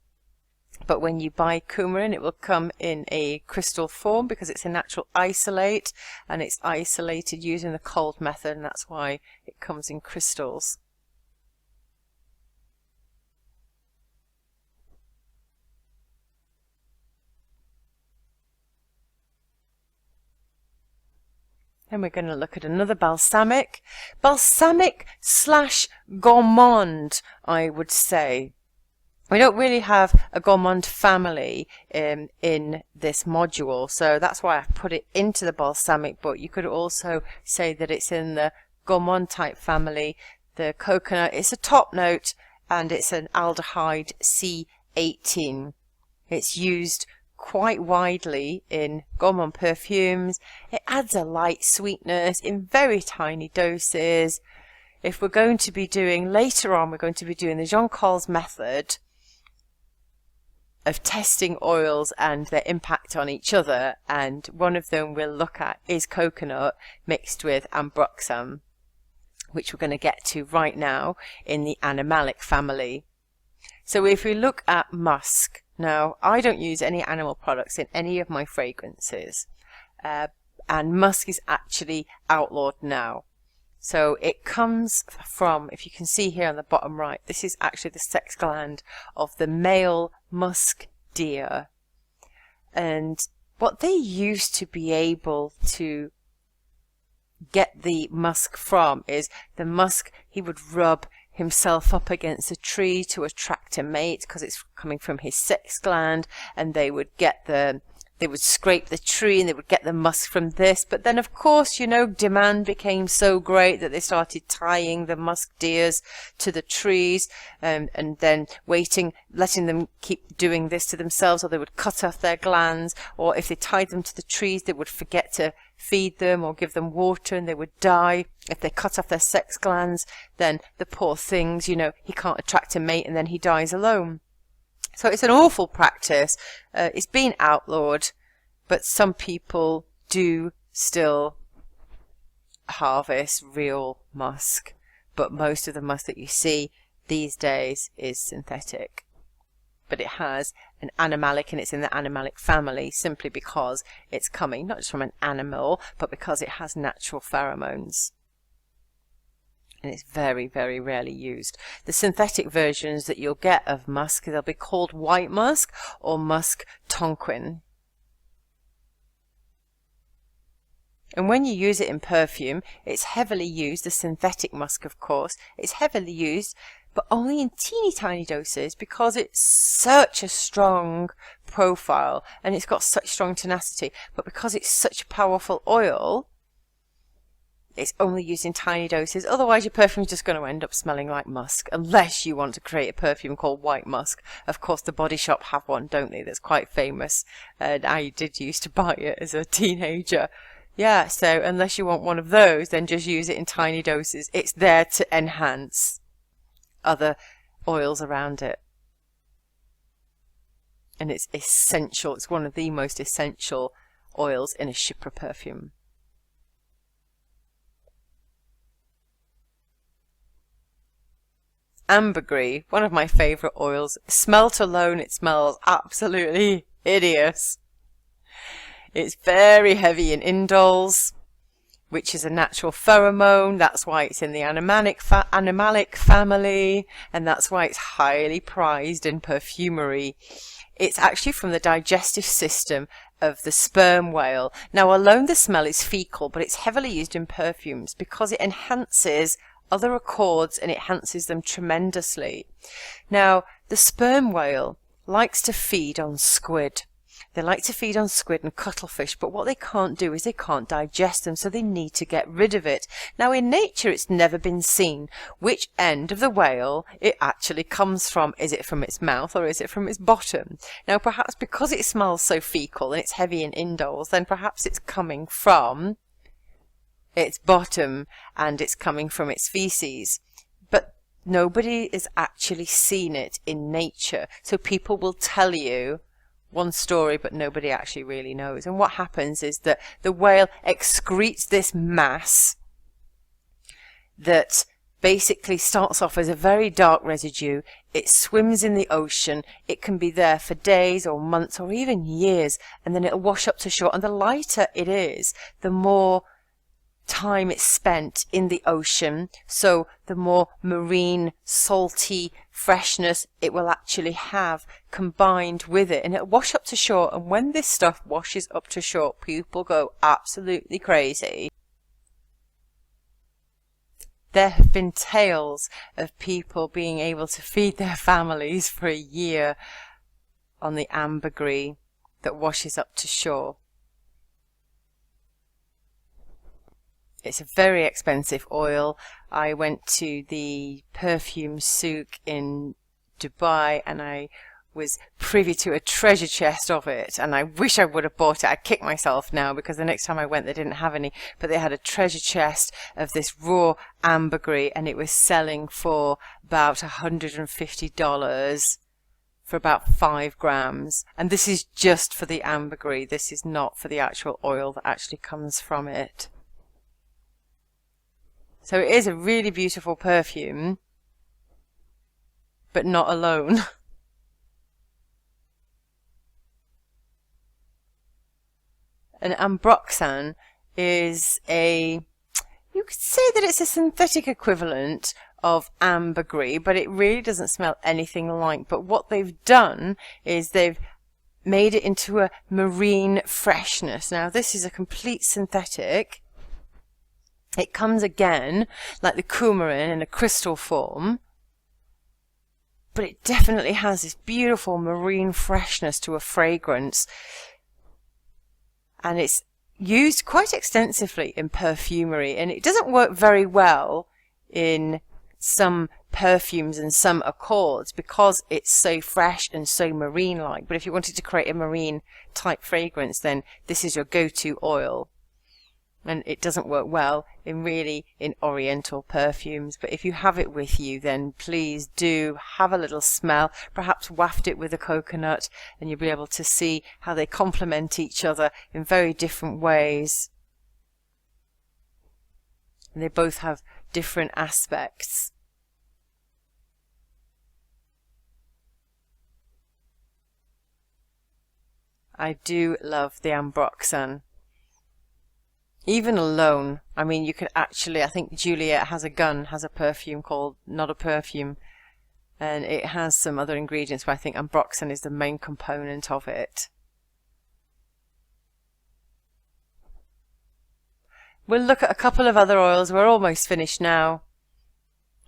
But when you buy coumarin, it will come in a crystal form because it's a natural isolate, and it's isolated using the cold method, and that's why it comes in crystals. Then we're going to look at another balsamic. Balsamic / gourmand, I would say. We don't really have a gourmand family in this module, so that's why I've put it into the balsamic, but you could also say that it's in the gourmand type family. The coconut is a top note, and it's an aldehyde C18. It's used quite widely in gourmand perfumes. It adds a light sweetness in very tiny doses. If we're going to be doing, later on, we're going to be doing the Jean Col's method of testing oils and their impact on each other, and one of them we'll look at is coconut mixed with ambroxan, which we're going to get to right now in the animalic family. So if we look at musk, now I don't use any animal products in any of my fragrances, and musk is actually outlawed now. So it comes from, if you can see here on the bottom right, this is actually the sex gland of the male musk deer. And what they used to be able to get the musk from is the musk, he would rub himself up against a tree to attract a mate because it's coming from his sex gland, and they would scrape the tree and they would get the musk from this. But then, of course, demand became so great that they started tying the musk deers to the trees, and then letting them keep doing this to themselves, or they would cut off their glands, or if they tied them to the trees, they would forget to feed them or give them water and they would die. If they cut off their sex glands, then the poor things, he can't attract a mate and then he dies alone. So it's an awful practice. It's been outlawed, but some people do still harvest real musk. But most of the musk that you see these days is synthetic. But it has an animalic, and it's in the animalic family simply because it's coming not just from an animal, but because it has natural pheromones. And it's very, very rarely used. The synthetic versions that you'll get of musk, they'll be called white musk or musk tonquin. And when you use it in perfume, it's heavily used, the synthetic musk of course, it's heavily used, but only in teeny tiny doses because it's such a strong profile and it's got such strong tenacity. But because it's such a powerful oil, it's only used in tiny doses. Otherwise your perfume is just going to end up smelling like musk, unless you want to create a perfume called white musk. Of course the Body Shop have one, don't they, that's quite famous, and I did used to buy it as a teenager. Yeah, so unless you want one of those, then just use it in tiny doses. It's there to enhance other oils around it. And it's essential. It's one of the most essential oils in a Chypre perfume. Ambergris, one of my favourite oils. Smelt alone, it smells absolutely hideous. It's very heavy in indoles, which is a natural pheromone. That's why it's in the animalic family, and that's why it's highly prized in perfumery. It's actually from the digestive system of the sperm whale. Now, alone the smell is fecal, but it's heavily used in perfumes because it enhances other accords and it enhances them tremendously. Now, the sperm whale likes to feed on squid. They like to feed on squid and cuttlefish, but what they can't do is they can't digest them, so they need to get rid of it. Now, in nature, it's never been seen which end of the whale it actually comes from. Is it from its mouth or is it from its bottom? Now, perhaps because it smells so fecal and it's heavy in indoles, then perhaps it's coming from its bottom and it's coming from its feces. But nobody has actually seen it in nature, so people will tell you one story, but nobody actually really knows. And what happens is that the whale excretes this mass that basically starts off as a very dark residue. It swims in the ocean. It can be there for days or months or even years, and then it'll wash up to shore. And the lighter it is, the more time it's spent in the ocean, so the more marine, salty freshness it will actually have combined with it, and it'll wash up to shore. And when this stuff washes up to shore, people go absolutely crazy. There have been tales of people being able to feed their families for a year on the ambergris that washes up to shore. It's a very expensive oil. I went to the perfume souk in Dubai and I was privy to a treasure chest of it, and I wish I would have bought it. I kick myself now because the next time I went they didn't have any, but they had a treasure chest of this raw ambergris and it was selling for about $150 for about 5 grams. And this is just for the ambergris. This is not for the actual oil that actually comes from it. So it is a really beautiful perfume, but not alone. An ambroxan is you could say that it's a synthetic equivalent of ambergris, but it really doesn't smell anything like. But what they've done is they've made it into a marine freshness. Now, this is a complete synthetic. It comes again like the coumarin in a crystal form, but it definitely has this beautiful marine freshness to a fragrance, and it's used quite extensively in perfumery, and it doesn't work very well in some perfumes and some accords because it's so fresh and so marine-like. But if you wanted to create a marine type fragrance, then this is your go-to oil. And it doesn't work well in oriental perfumes. But if you have it with you, then please do have a little smell, perhaps waft it with a coconut, and you'll be able to see how they complement each other in very different ways. And they both have different aspects. I do love the ambroxan. Even alone, I mean, you could actually, I think Juliet has a perfume called Not a Perfume, and it has some other ingredients, but I think ambroxan is the main component of it. We'll look at a couple of other oils. We're almost finished now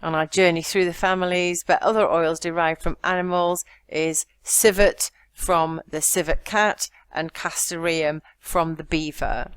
on our journey through the families, but other oils derived from animals is civet from the civet cat and castoreum from the beaver.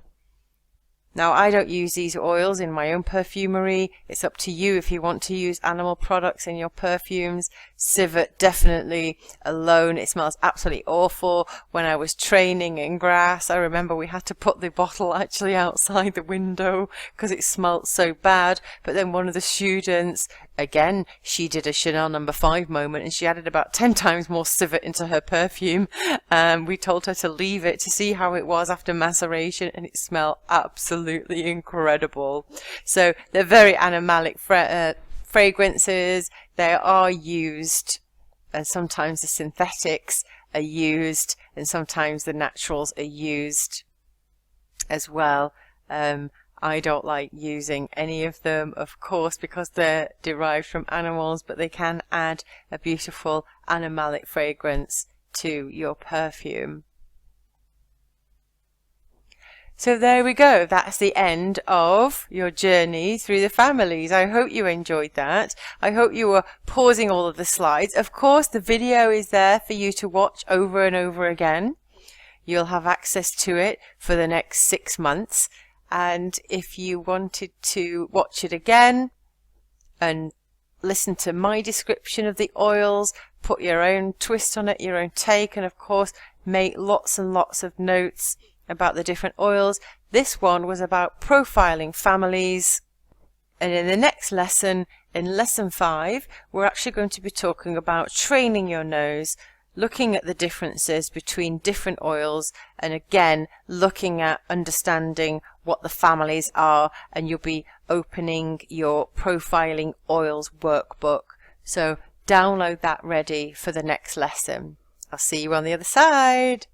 Now, I don't use these oils in my own perfumery. It's up to you if you want to use animal products in your perfumes. Civet, definitely alone. It smells absolutely awful. When I was training in grass, I remember we had to put the bottle actually outside the window because it smelt so bad. But then one of the students, again, she did a Chanel No. 5 moment and she added about 10 times more civet into her perfume. We told her to leave it to see how it was after maceration, and it smelled absolutely incredible. So they're very animalic fragrances. They are used, and sometimes the synthetics are used, and sometimes the naturals are used as well. I don't like using any of them, of course, because they're derived from animals, but they can add a beautiful animalic fragrance to your perfume. So there we go. That's the end of your journey through the families. I hope you enjoyed that. I hope you were pausing all of the slides. Of course, the video is there for you to watch over and over again. You'll have access to it for the next 6 months. And if you wanted to watch it again and listen to my description of the oils, put your own twist on it, your own take, and of course, make lots and lots of notes about the different oils. This one was about profiling families, and in the next lesson, in lesson 5, we're actually going to be talking about training your nose, looking at the differences between different oils, and again looking at understanding what the families are, and you'll be opening your profiling oils workbook. So download that ready for the next lesson. I'll see you on the other side.